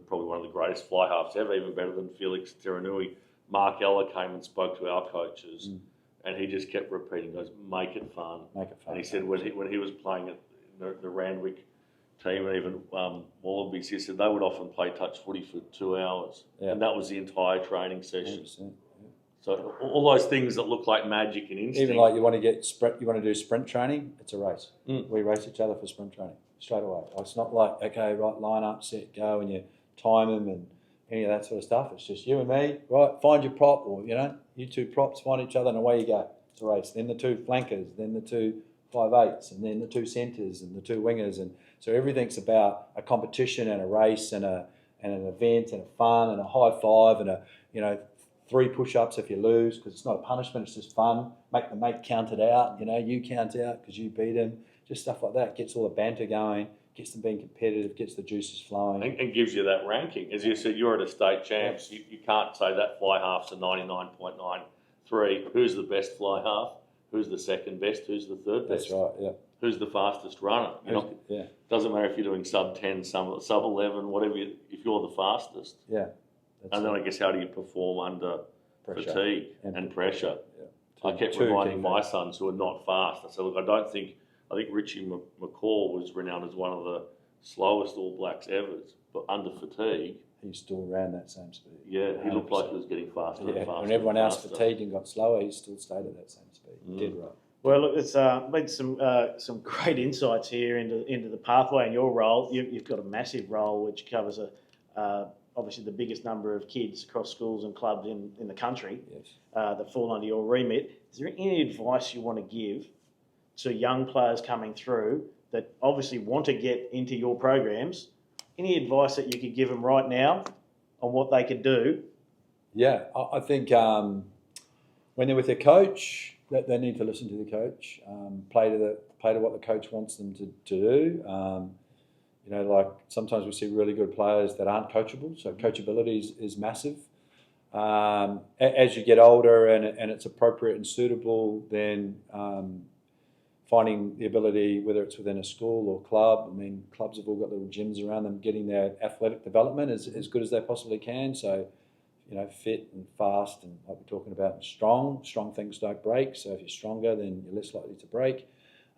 probably one of the greatest fly halves ever, even better than Felix Tiranui. Mark Eller came and spoke to our coaches, and he just kept repeating, goes, make it fun. Make it fun. And he said when he was playing at the Randwick team and even Wallabies, he said they would often play touch footy for 2 hours, and that was the entire training session. 100%, yeah. So all those things that look like magic and instinct. Even like you want to do sprint training, it's a race. We race each other for sprint training straight away. It's not like, okay, right, line up, set, go, and you time them and any of that sort of stuff. It's just you and me, right, find your prop, or you two props find each other and away you go. It's a race. Then the two flankers, then the two 5'8", and then the 2 centres and the 2 wingers, and so everything's about a competition and a race and an event and a fun and a high five and a 3 push-ups if you lose, because it's not a punishment, it's just fun. Make the mate count it out, you count out because you beat him. Just stuff like that gets all the banter going, gets them being competitive, gets the juices flowing. And gives you that ranking. As you said, you're at a state champs. You can't say that fly half's a 99.93. Who's the best fly half? Who's the second best? Who's the third best? That's right, yeah. Who's the fastest runner? Doesn't matter if you're doing sub 10, sub 11, whatever. If you're the fastest. Yeah. And then I guess how do you perform under fatigue and pressure? Yeah. I kept reminding my sons who are not fast. I said, look, I think Richie McCaw was renowned as one of the slowest All Blacks ever, but under fatigue. He still ran that same speed. Yeah, he looked like he was getting faster and faster. When everyone else fatigued and got slower, he still stayed at that same speed. Dead right. Well, look, it's been some great insights here into the pathway and your role. You've got a massive role which covers obviously the biggest number of kids across schools and clubs in the country that fall under your remit. Is there any advice you want to give to young players coming through that obviously want to get into your programs? Any advice that you could give them right now on what they could do? Yeah, I think when they're with their coach, that they need to listen to the coach, play to what the coach wants them to do. Like sometimes we see really good players that aren't coachable, so coachability is massive. As you get older and it's appropriate and suitable, then finding the ability, whether it's within a school or club. I mean, clubs have all got little gyms around them, getting their athletic development as good as they possibly can. So, fit and fast and like we're talking about, and strong things don't break. So if you're stronger, then you're less likely to break.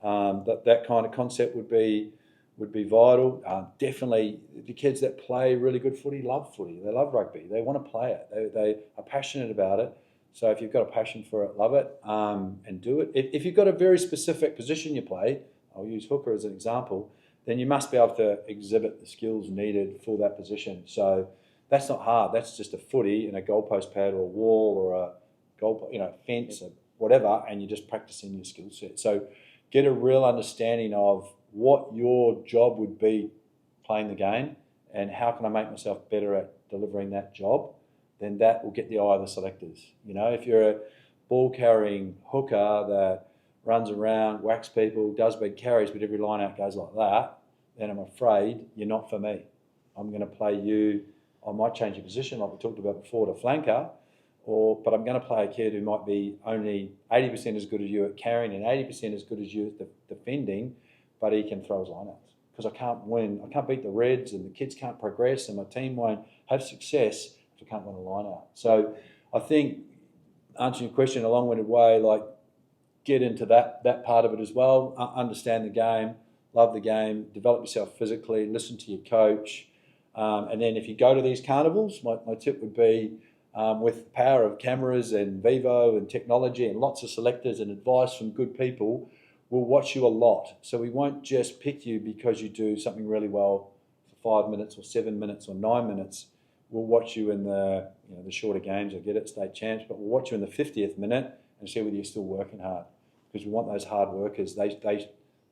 That kind of concept would be vital. Definitely, the kids that play really good footy love footy. They love rugby. They want to play it. They are passionate about it. So if you've got a passion for it, love it and do it. If you've got a very specific position you play, I'll use hooker as an example, then you must be able to exhibit the skills needed for that position. So that's not hard. That's just a footy and a goalpost pad or a wall or a goal, fence or whatever, and you're just practicing your skill set. So get a real understanding of what your job would be playing the game and how can I make myself better at delivering that job. Then that will get the eye of the selectors. If you're a ball-carrying hooker that runs around, whacks people, does big carries, but every line-out goes like that, then I'm afraid you're not for me. I'm going to play you. I might change your position, like we talked about before, to flanker, but I'm going to play a kid who might be only 80% as good as you at carrying and 80% as good as you at defending, but he can throw his line-outs. Because I can't win. I can't beat the Reds, and the kids can't progress, and my team won't have success if I can't win a line-out. So I think, answering your question in a long-winded way, like get into that part of it as well. Understand the game, love the game, develop yourself physically, listen to your coach. And then if you go to these carnivals, my tip would be with the power of cameras and Vivo and technology and lots of selectors and advice from good people, we'll watch you a lot. So we won't just pick you because you do something really well for 5 minutes or 7 minutes or 9 minutes. We'll watch you in the shorter games. I get it, state champs, but we'll watch you in the 50th minute and see whether you're still working hard. Because we want those hard workers. They're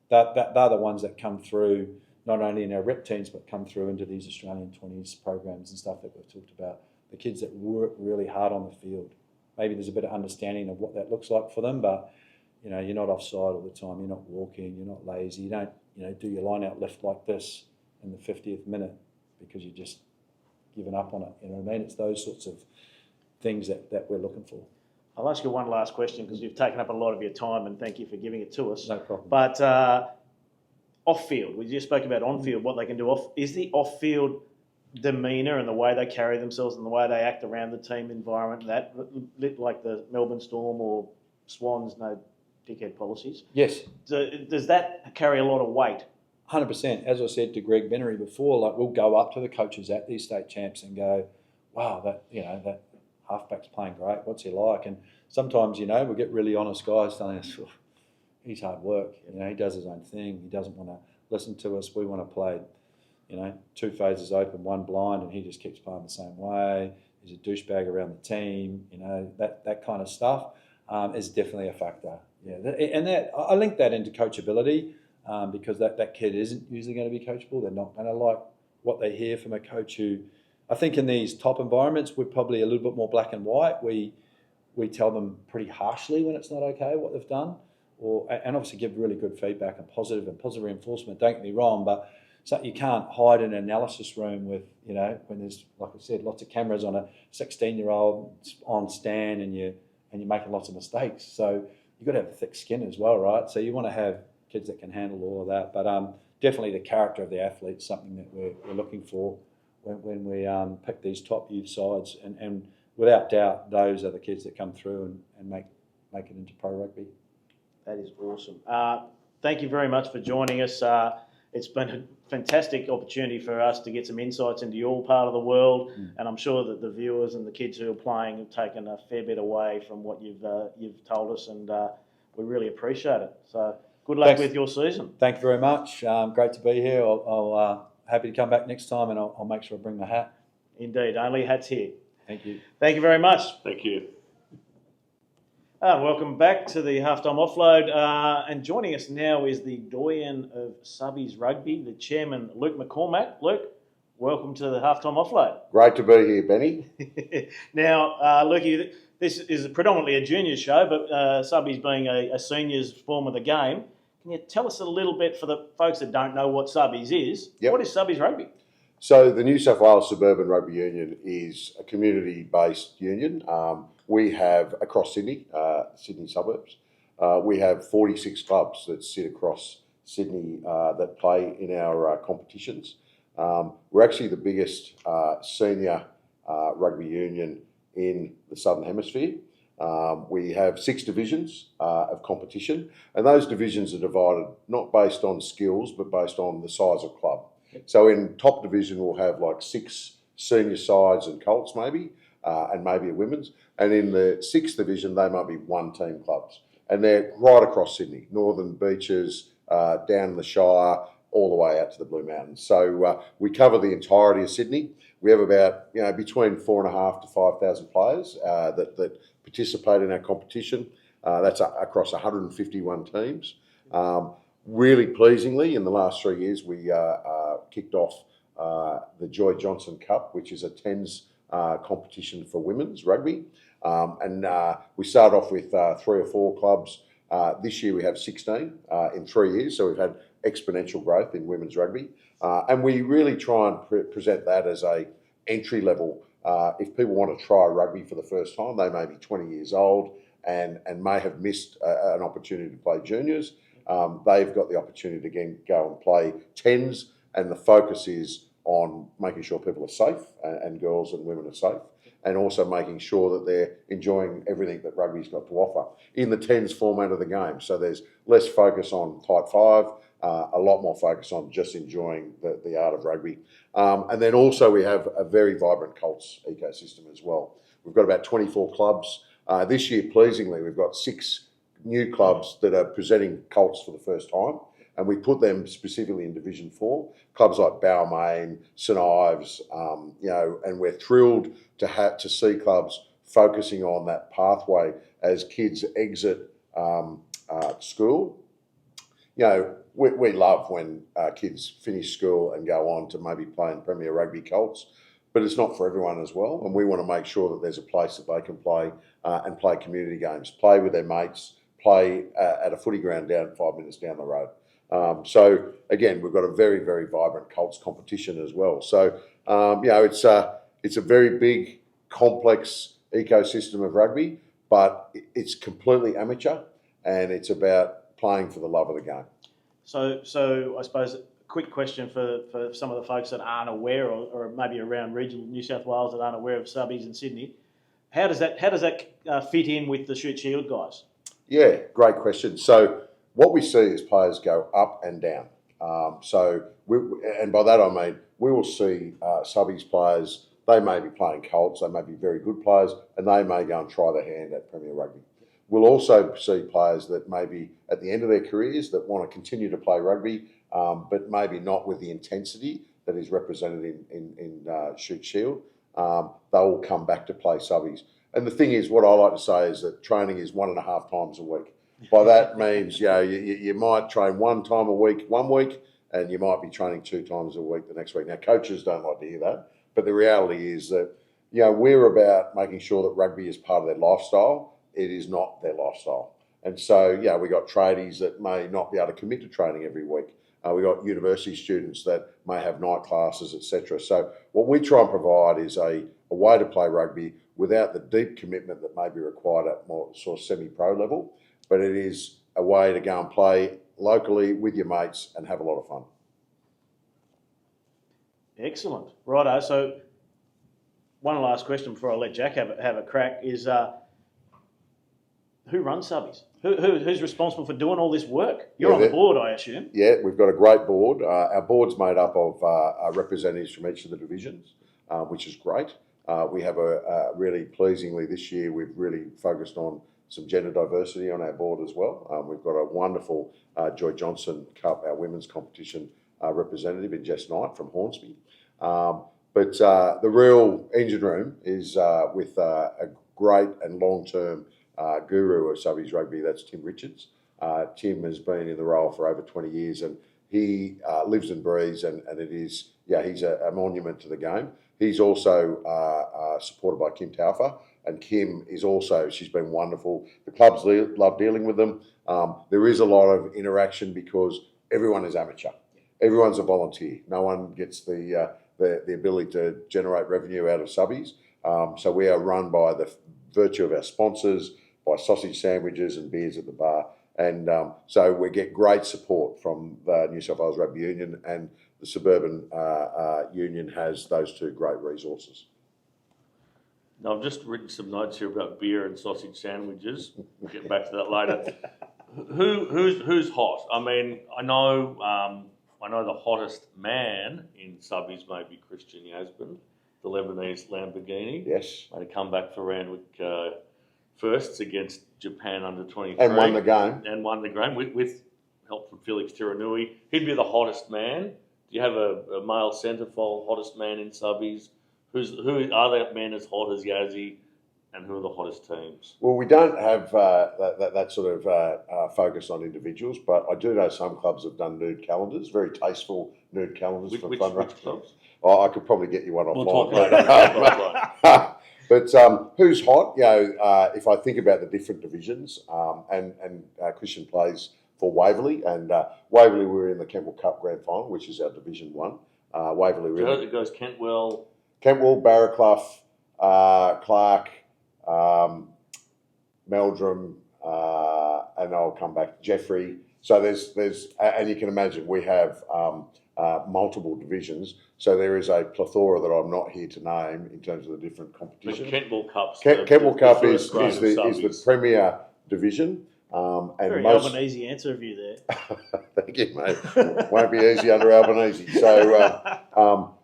the ones that come through not only in our rep teams, but come through into these Australian 20s programs and stuff that we've talked about. The kids that work really hard on the field. Maybe there's a bit of understanding of what that looks like for them, but you're not offside all the time. You're not walking. You're not lazy. You don't do your line out lift like this in the 50th minute because you're just giving up on it. You know what I mean? It's those sorts of things that we're looking for. I'll ask you one last question because you've taken up a lot of your time, and thank you for giving it to us. No problem. But off-field, we just spoke about on-field, what they can do off. Is the off-field demeanour and the way they carry themselves and the way they act around the team environment, that like the Melbourne Storm or Swans, no dickhead policies? Yes. Does that carry a lot of weight? 100%. As I said to Greg Benory before, like we'll go up to the coaches at these state champs and go, wow, that halfback's playing great. What's he like? And sometimes, we'll get really honest guys telling us, he's hard work. He does his own thing. He doesn't want to listen to us. We want to play, 2 phases open, 1 blind, and he just keeps playing the same way. He's a douchebag around the team. That kind of stuff is definitely a factor. Yeah, and I link that into coachability because that kid isn't usually going to be coachable. They're not going to like what they hear from a coach who, I think in these top environments, we're probably a little bit more black and white. We tell them pretty harshly when it's not okay what they've done, and obviously give really good feedback and positive reinforcement. Don't get me wrong, but so you can't hide in an analysis room with, when there's, like I said, lots of cameras on a 16-year-old on stand and you're making lots of mistakes. So you've got to have thick skin as well, right? So you want to have kids that can handle all of that. But definitely the character of the athlete is something that we're looking for when we pick these top youth sides. And without doubt, those are the kids that come through and make it into pro rugby. That is awesome. Thank you very much for joining us. It's been a fantastic opportunity for us to get some insights into your part of the world, and I'm sure that the viewers and the kids who are playing have taken a fair bit away from what you've told us, and we really appreciate it. So good luck with your season. Thank you very much. Great to be here. I'll happy to come back next time, and I'll make sure I bring the hat. Indeed, only hats here. Thank you. Thank you very much. Thank you. Welcome back to the Halftime Offload, and joining us now is the doyen of Subbies Rugby, the chairman, Luke McCormack. Luke, welcome to the Halftime Offload. Great to be here, Benny. Now, Lukey, this is predominantly a junior show, but Subbies being a seniors form of the game, can you tell us a little bit for the folks that don't know what Subbies is? Yep. What is Subbies Rugby? So the New South Wales Suburban Rugby Union is a community-based union. We have, across Sydney, Sydney suburbs, we have 46 clubs that sit across Sydney that play in our competitions. We're actually the biggest senior rugby union in the Southern Hemisphere. We have 6 divisions of competition, and those divisions are divided not based on skills, but based on the size of club. So in top division, we'll have like 6 senior sides and colts maybe, and maybe a women's. And in the 6th division, they might be 1-team clubs. And they're right across Sydney, Northern Beaches, down the Shire, all the way out to the Blue Mountains. So we cover the entirety of Sydney. We have about between 4,500 to 5,000 players that participate in our competition. That's across 151 teams. Really pleasingly, in the last 3 years, we kicked off the Joy Johnson Cup, which is a tens competition for women's rugby. And we started off with 3 or 4 clubs. This year we have 16 in 3 years, so we've had exponential growth in women's rugby. And we really try and present that as a entry level. If people want to try rugby for the first time, they may be 20 years old and may have missed an opportunity to play juniors. They've got the opportunity to again go and play tens, and the focus is on making sure people are safe and girls and women are safe, and also making sure that they're enjoying everything that rugby's got to offer in the tens format of the game. So there's less focus on type 5, a lot more focus on just enjoying the art of rugby. And then also we have a very vibrant Colts ecosystem as well. We've got about 24 clubs. This year, pleasingly, we've got 6 new clubs that are presenting Colts for the first time, and we put them specifically in Division 4. Clubs like Balmain, St Ives, and we're thrilled to see clubs focusing on that pathway as kids exit school. We love when kids finish school and go on to maybe play in Premier Rugby Colts, but it's not for everyone as well, and we want to make sure that there's a place that they can play and play community games, play with their mates, play at a footy ground down 5 minutes down the road. So again, we've got a very, very vibrant Colts competition as well. So it's a very big, complex ecosystem of rugby, but it's completely amateur, and it's about playing for the love of the game. So I suppose a quick question for some of the folks that aren't aware, or maybe around regional New South Wales that aren't aware of Subbies in Sydney. How does that fit in with the Shoot Shield guys? Yeah, great question. So what we see is players go up and down. And by that I mean we will see Subbies players. They may be playing Colts. They may be very good players, and they may go and try their hand at Premier Rugby. We'll also see players that may be at the end of their careers that want to continue to play rugby, but maybe not with the intensity that is represented in Shoot Shield. They will come back to play Subbies. And the thing is, what I like to say is that training is 1.5 times a week. By that means, you might train one time a week, 1 week, and you might be training 2 times a week the next week. Now, coaches don't like to hear that, but the reality is that, we're about making sure that rugby is part of their lifestyle. It is not their lifestyle. And so, we got tradies that may not be able to commit to training every week. We got university students that may have night classes, etc. So what we try and provide is a way to play rugby without the deep commitment that may be required at more sort of semi-pro level, but it is a way to go and play locally with your mates and have a lot of fun. Excellent. Righto. So one last question before I let Jack have a crack is who runs Subbies? Who's responsible for doing all this work? You're on the board, I assume. Yeah, we've got a great board. Our board's made up of representatives from each of the divisions, which is great. We have really pleasingly this year, we've really focused on some gender diversity on our board as well. We've got a wonderful Joy Johnson Cup, our women's competition representative in Jess Knight from Hornsby. But the real engine room is with a great and long-term guru of Subbies Rugby, that's Tim Richards. Tim has been in the role for over 20 years and he lives and breathes and it is, he's a monument to the game. He's also supported by Kim Taufer and Kim is also, she's been wonderful. The clubs love dealing with them. There is a lot of interaction because everyone is amateur. Everyone's a volunteer. No one gets the ability to generate revenue out of Subbies. So we are run by the virtue of our sponsors, by sausage sandwiches and beers at the bar. And so we get great support from the New South Wales Rugby Union, and the Suburban Union has those two great resources. Now, I've just written some notes here about beer and sausage sandwiches. We'll get back to that later. Who's hot? I mean, I know the hottest man in Subbies may be Christian Yasbin, the Lebanese Lamborghini. Yes. Made a comeback for Randwick firsts against Japan under 23. And won the game. And won the game with help from Felix Tiranui. He'd be the hottest man. Do you have a male centrefold hottest man in Subbies? Who are that men as hot as Yazzie, and who are the hottest teams? Well, we don't have that sort of focus on individuals, but I do know some clubs have done nude calendars, very tasteful nude calendars for fun. Which clubs? Oh, I could probably get you one offline. We'll talk later. But who's hot? If I think about the different divisions, and Christian plays for Waverley, and Waverley we were in the Kentwell Cup Grand Final, which is our Division 1. Waverley really. It goes Kentwell, Barraclough, Clark, Meldrum, and I'll come back to Jeffrey. So there's, and you can imagine we have multiple divisions. So there is a plethora that I'm not here to name in terms of the different competitions. The Kentwell Cup's Kentwell Cup is the premier division. And very Albanese answer of you there. Thank you, mate. Won't be easy under Albanese.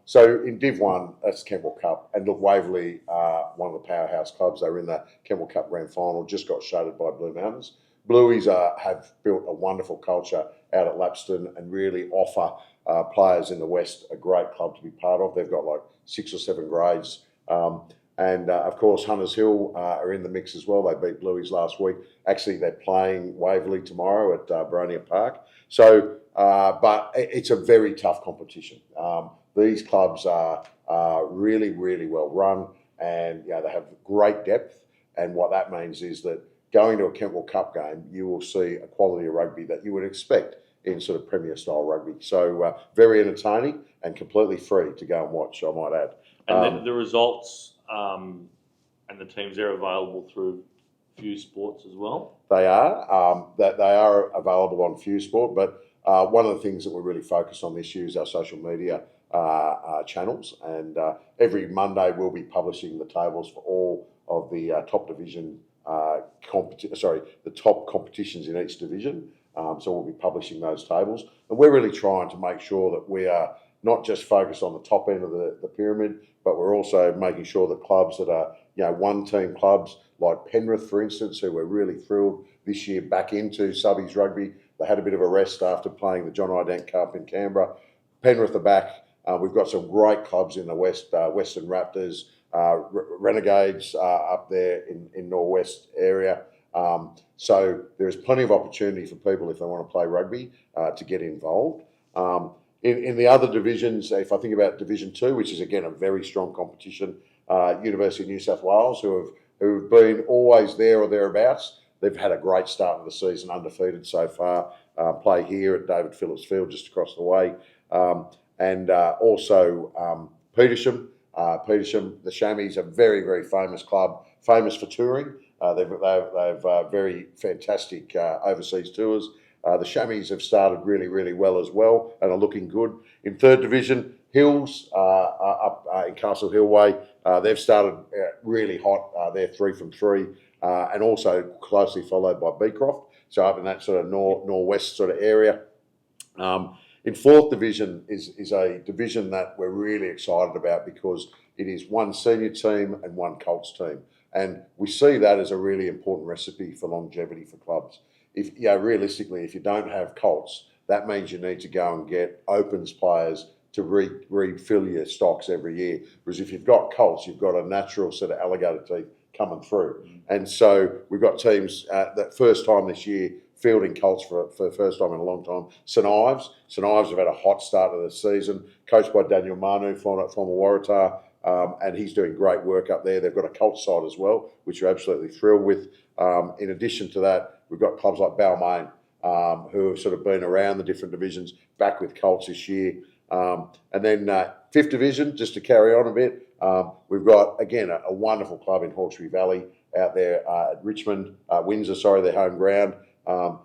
So in Div 1, that's Kentwell Cup. And look, Waverley, one of the powerhouse clubs, they were in the Kentwell Cup Grand Final, just got shaded by Blue Mountains. Blueies have built a wonderful culture out at Lapston and really offer players in the West a great club to be part of. They've got like 6 or 7 grades. And of course, Hunters Hill are in the mix as well. They beat Blueies last week. Actually, they're playing Waverley tomorrow at Boronia Park. So, but it's a very tough competition. These clubs are really, really well run, and they have great depth. And what that means is that going to a Kentwell Cup game, you will see a quality of rugby that you would expect in sort of Premier style rugby. So very entertaining and completely free to go and watch, I might add. And then the results and the teams are available through Fuse Sports as well? They are. They are available on Fuse Sport, but one of the things that we're really focused on this year is our social media channels. And every Monday we'll be publishing the tables for all of the top division the top competitions in each division. So we'll be publishing those tables. And we're really trying to make sure that we are not just focused on the top end of the pyramid, but we're also making sure that clubs that are, one-team clubs, like Penrith, for instance, who we're really thrilled this year back into Subbies Rugby. They had a bit of a rest after playing the John Ident Cup in Canberra. Penrith are back. We've got some great clubs in the West, Western Raptors, Renegades up there in Northwest area. So there is plenty of opportunity for people if they want to play rugby to get involved. In the other divisions, if I think about Division 2, which is again a very strong competition, University of New South Wales, who've been always there or thereabouts, they've had a great start of the season, undefeated so far. Play here at David Phillips Field, just across the way, and also Petersham. Petersham, the Chamois, a very, very famous club, famous for touring. They've very fantastic overseas tours. The Chamois have started really, really well as well and are looking good. In third division, Hills up in Castle Hill Way, they've started really hot. They're 3 from 3, and also closely followed by Beecroft. So up in that sort of northwest sort of area. In fourth division is a division that we're really excited about because it is one senior team and one Colts team. And we see that as a really important recipe for longevity for clubs. Realistically, if you don't have Colts, that means you need to go and get Opens players to refill your stocks every year. Whereas if you've got Colts, you've got a natural sort of alligator teeth coming through. And so we've got teams that first time this year fielding Colts for the first time in a long time. St Ives have had a hot start of the season, coached by Daniel Manu, former Waratah, and he's doing great work up there. They've got a Colts side as well, which we're absolutely thrilled with. In addition to that, we've got clubs like Balmain, who have sort of been around the different divisions, back with Colts this year. And then fifth division, just to carry on a bit, we've got, again, a wonderful club in Hawkesbury Valley out there at Richmond, Windsor, their home ground.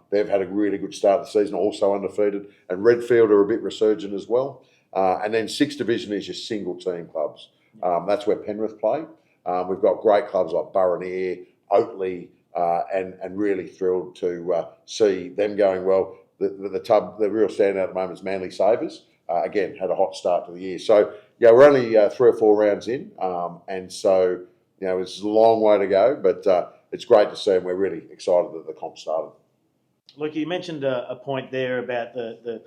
They've had a really good start of the season, also undefeated. And Redfield are a bit resurgent as well. And then sixth division is your single team clubs. That's where Penrith play. We've got great clubs like Burraneer, Oatley, and really thrilled to see them going well. The real standout at the moment is Manly Sabres. Again, had a hot start to the year. So, yeah, we're only 3 or 4 rounds in. And so, it's a long way to go, but it's great to see, and we're really excited that the comp started. Look, you mentioned a point there about the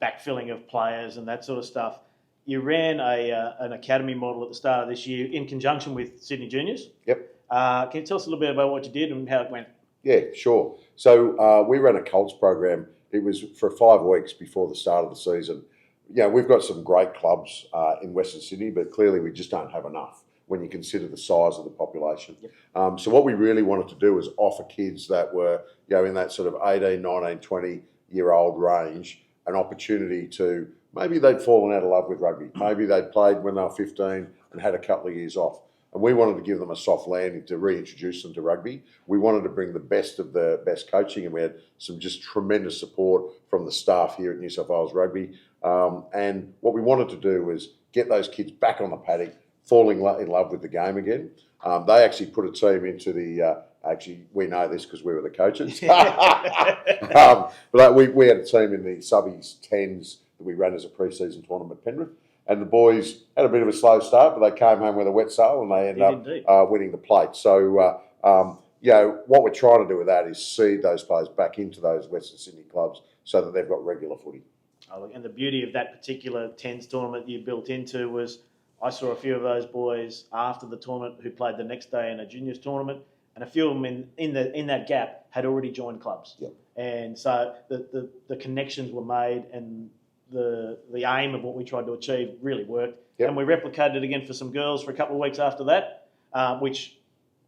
backfilling of players and that sort of stuff. You ran an academy model at the start of this year in conjunction with Sydney Juniors. Yep. Can you tell us a little bit about what you did and how it went? Yeah, sure. So we ran a Colts program. It was for 5 weeks before the start of the season. We've got some great clubs in Western Sydney, but clearly we just don't have enough when you consider the size of the population. Yep. So what we really wanted to do was offer kids that were in that sort of 18, 19, 20-year-old range an opportunity to, maybe they'd fallen out of love with rugby. Maybe they'd played when they were 15 and had a couple of years off. And we wanted to give them a soft landing to reintroduce them to rugby. We wanted to bring the best of the best coaching, and we had some just tremendous support from the staff here at New South Wales Rugby. And what we wanted to do was get those kids back on the paddock, falling in love with the game again. They actually put a team into the, we know this because we were the coaches. But we had a team in the Subbies 10s that we ran as a pre-season tournament at Penrith. And the boys had a bit of a slow start, but they came home with a wet sail and they ended up winning the plate. So, what we're trying to do with that is seed those players back into those Western Sydney clubs so that they've got regular footy. And the beauty of that particular 10s tournament you built into was I saw a few of those boys after the tournament who played the next day in a juniors tournament, and a few of them in that gap had already joined clubs. Yep. And so the connections were made, and the aim of what we tried to achieve really worked. Yep. And we replicated it again for some girls for a couple of weeks after that, which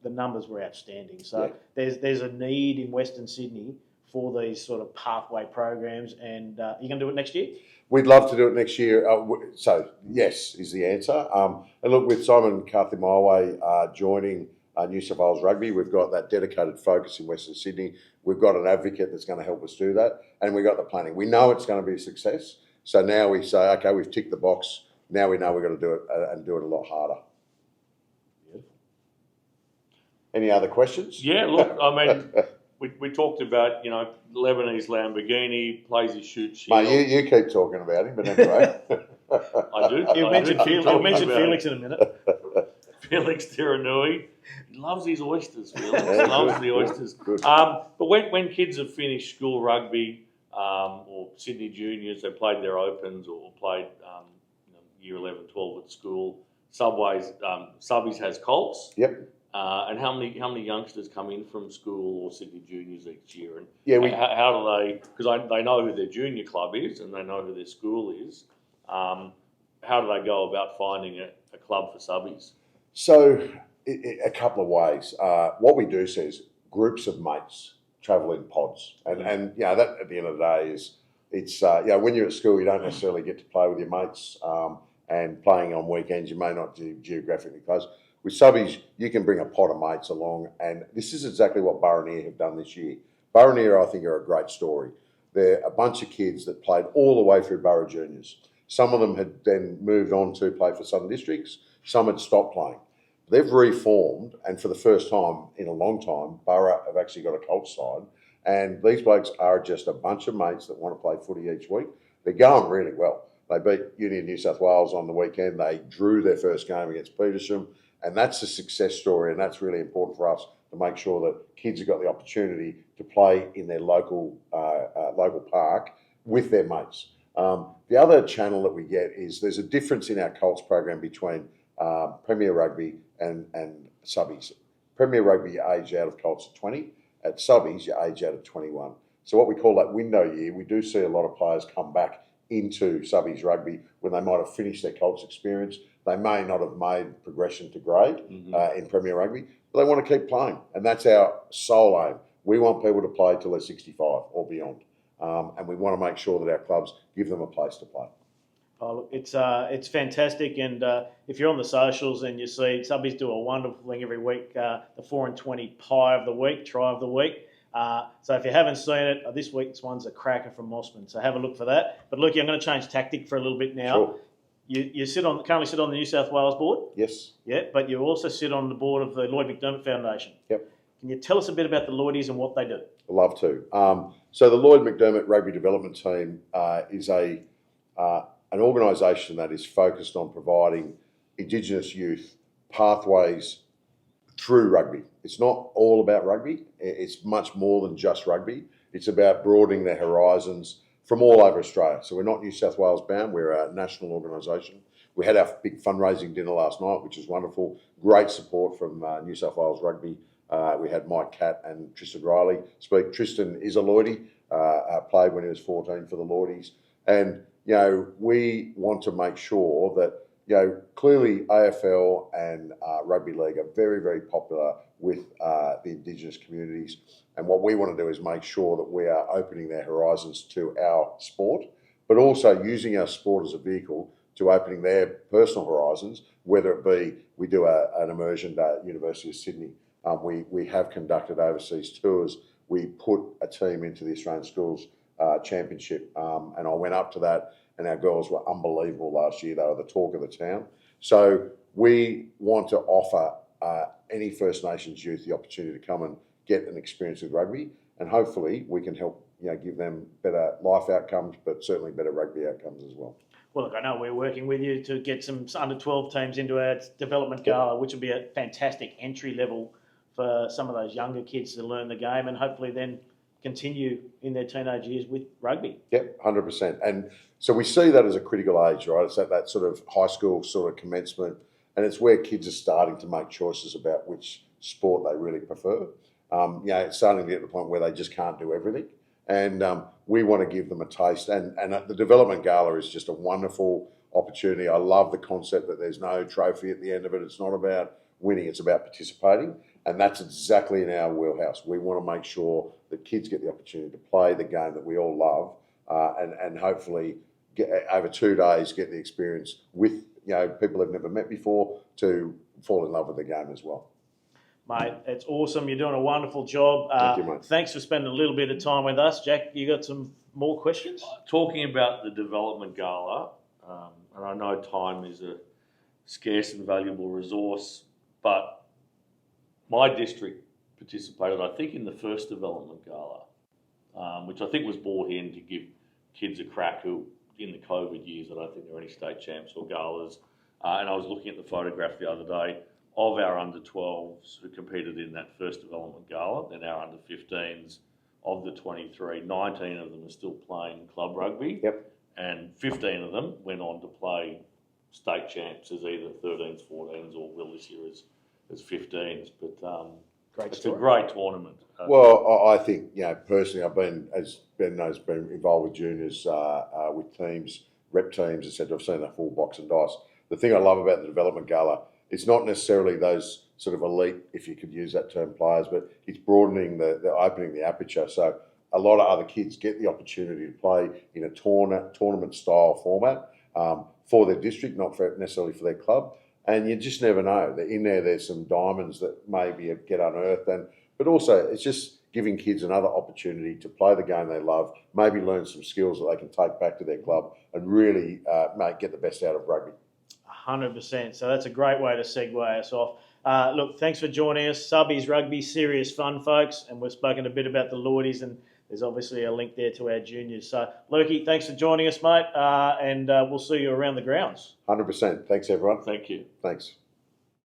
the numbers were outstanding. So there's a need in Western Sydney for these sort of pathway programs, and you're going to do it next year? We'd love to do it next year. So yes is the answer. And look, with Simon Carthy-Myway joining New South Wales Rugby, we've got that dedicated focus in Western Sydney. We've got an advocate that's going to help us do that, and we've got the planning. We know it's going to be a success. So now we say, okay, we've ticked the box. Now we know we've got to do it and do it a lot harder. Beautiful. Any other questions? Yeah, look, I mean, we talked about, Lebanese Lamborghini, plays his shoot shield. Mate, you keep talking about him, but anyway. I do. You'll mention Felix in a minute. Felix Tiranui. He loves his oysters, Felix. Loves the oysters. Good. But when kids have finished school rugby, or Sydney Juniors, they played their Opens or played year 11, 12 at school. Subbies has Colts. Yep. And how many youngsters come in from school or Sydney Juniors each year? And Yeah, how do they? Because they know who their junior club is and they know who their school is. How do they go about finding a club for subbies? So, a couple of ways. What we do see is groups of mates travel in pods, and that at the end of the day is it's when you're at school you don't necessarily get to play with your mates, and playing on weekends you may not be geographically close. With subbies, you can bring a pod of mates along, and this is exactly what Benory have done this year. Benory, I think, are a great story. They're a bunch of kids that played all the way through Borough Juniors. Some of them had then moved on to play for Southern Districts. Some had stopped playing. They've reformed, and for the first time in a long time, Borough have actually got a Colts side. And these blokes are just a bunch of mates that want to play footy each week. They're going really well. They beat Union New South Wales on the weekend. They drew their first game against Petersham. And that's a success story, and that's really important for us to make sure that kids have got the opportunity to play in their local park with their mates. The other channel that we get is there's a difference in our Colts program between Premier Rugby and subbies. Premier Rugby, you age out of Colts at 20. At subbies, you age out of 21. So what we call that window year, we do see a lot of players come back into Subbies Rugby when they might have finished their Colts experience. They may not have made progression to grade in Premier Rugby, but they want to keep playing. And that's our sole aim. We want people to play till they're 65 or beyond. And we want to make sure that our clubs give them a place to play. Oh, look, it's fantastic, and if you're on the socials and you see subbies do a wonderful thing every week, the 4 and 20 pie of the week, try of the week. So if you haven't seen it, this week's one's a cracker from Mossman, so have a look for that. But Luke, I'm going to change tactic for a little bit now. Sure. You currently sit on the New South Wales board. Yes. Yeah, but you also sit on the board of the Lloyd McDermott Foundation. Yep. Can you tell us a bit about the Lloydies and what they do? I'd love to. So the Lloyd McDermott Rugby Development Team is an organisation that is focused on providing Indigenous youth pathways through rugby. It's not all about rugby. It's much more than just rugby. It's about broadening their horizons from all over Australia. So we're not New South Wales bound. We're a national organisation. We had our big fundraising dinner last night, which was wonderful. Great support from New South Wales Rugby. We had Mike Catt and Tristan Riley speak. Tristan is a Lloydie, played when he was 14 for the Lloydies. And, we want to make sure that, clearly AFL and Rugby League are very, very popular with the Indigenous communities. And what we want to do is make sure that we are opening their horizons to our sport, but also using our sport as a vehicle to opening their personal horizons, whether it be we do an immersion day at University of Sydney. We have conducted overseas tours. We put a team into the Australian Schools Championship, and I went up to that, and our girls were unbelievable last year. They were the talk of the town. So we want to offer any First Nations youth the opportunity to come and get an experience with rugby, and hopefully we can help give them better life outcomes, but certainly better rugby outcomes as well. Well, look, I know we're working with you to get some under-12 teams into our development gala, which will be a fantastic entry level for some of those younger kids to learn the game and hopefully then continue in their teenage years with rugby. Yep, 100%. And so we see that as a critical age, right? It's at that sort of high school sort of commencement, and it's where kids are starting to make choices about which sport they really prefer. It's starting to get to the point where they just can't do everything. And we want to give them a taste. And the Development Gala is just a wonderful opportunity. I love the concept that there's no trophy at the end of it. It's not about winning, it's about participating. And that's exactly in our wheelhouse. We want to make sure that kids get the opportunity to play the game that we all love, and hopefully get, over 2 days, get the experience with people they've never met before to fall in love with the game as well. Mate, it's awesome. You're doing a wonderful job. Thank you, mate. Thanks for spending a little bit of time with us. Jack, you got some more questions? Talking about the Development Gala, and I know time is a scarce and valuable resource, but my district participated, I think, in the first Development Gala, which I think was brought in to give kids a crack who, in the COVID years, I don't think there were any state champs or galas. And I was looking at the photograph the other day of our under-12s who competed in that first Development Gala, then our under-15s. Of the 23, 19 of them are still playing club rugby. Yep. And 15 of them went on to play state champs as either 13s, 14s, or will this year as as 15s. But Great it's story. a great tournament. Well, I think, personally, I've been, as Ben knows, been involved with juniors, with teams, rep teams, etc. I've seen the full box and dice. The thing I love about the development gala, it's not necessarily those sort of elite, if you could use that term, players, but it's broadening the opening the aperture. So a lot of other kids get the opportunity to play in a tournament style format for their district, not necessarily for their club. And you just never know. In there, there's some diamonds that maybe get unearthed, but also it's just giving kids another opportunity to play the game they love, maybe learn some skills that they can take back to their club and really get the best out of rugby. 100%. So that's a great way to segue us off. Look, thanks for joining us. Subbies Rugby, serious fun, folks. And we've spoken a bit about the Lordies, and there's obviously a link there to our juniors. So, Lukey, thanks for joining us, mate. And we'll see you around the grounds. 100%. Thanks, everyone. Thank you. Thanks.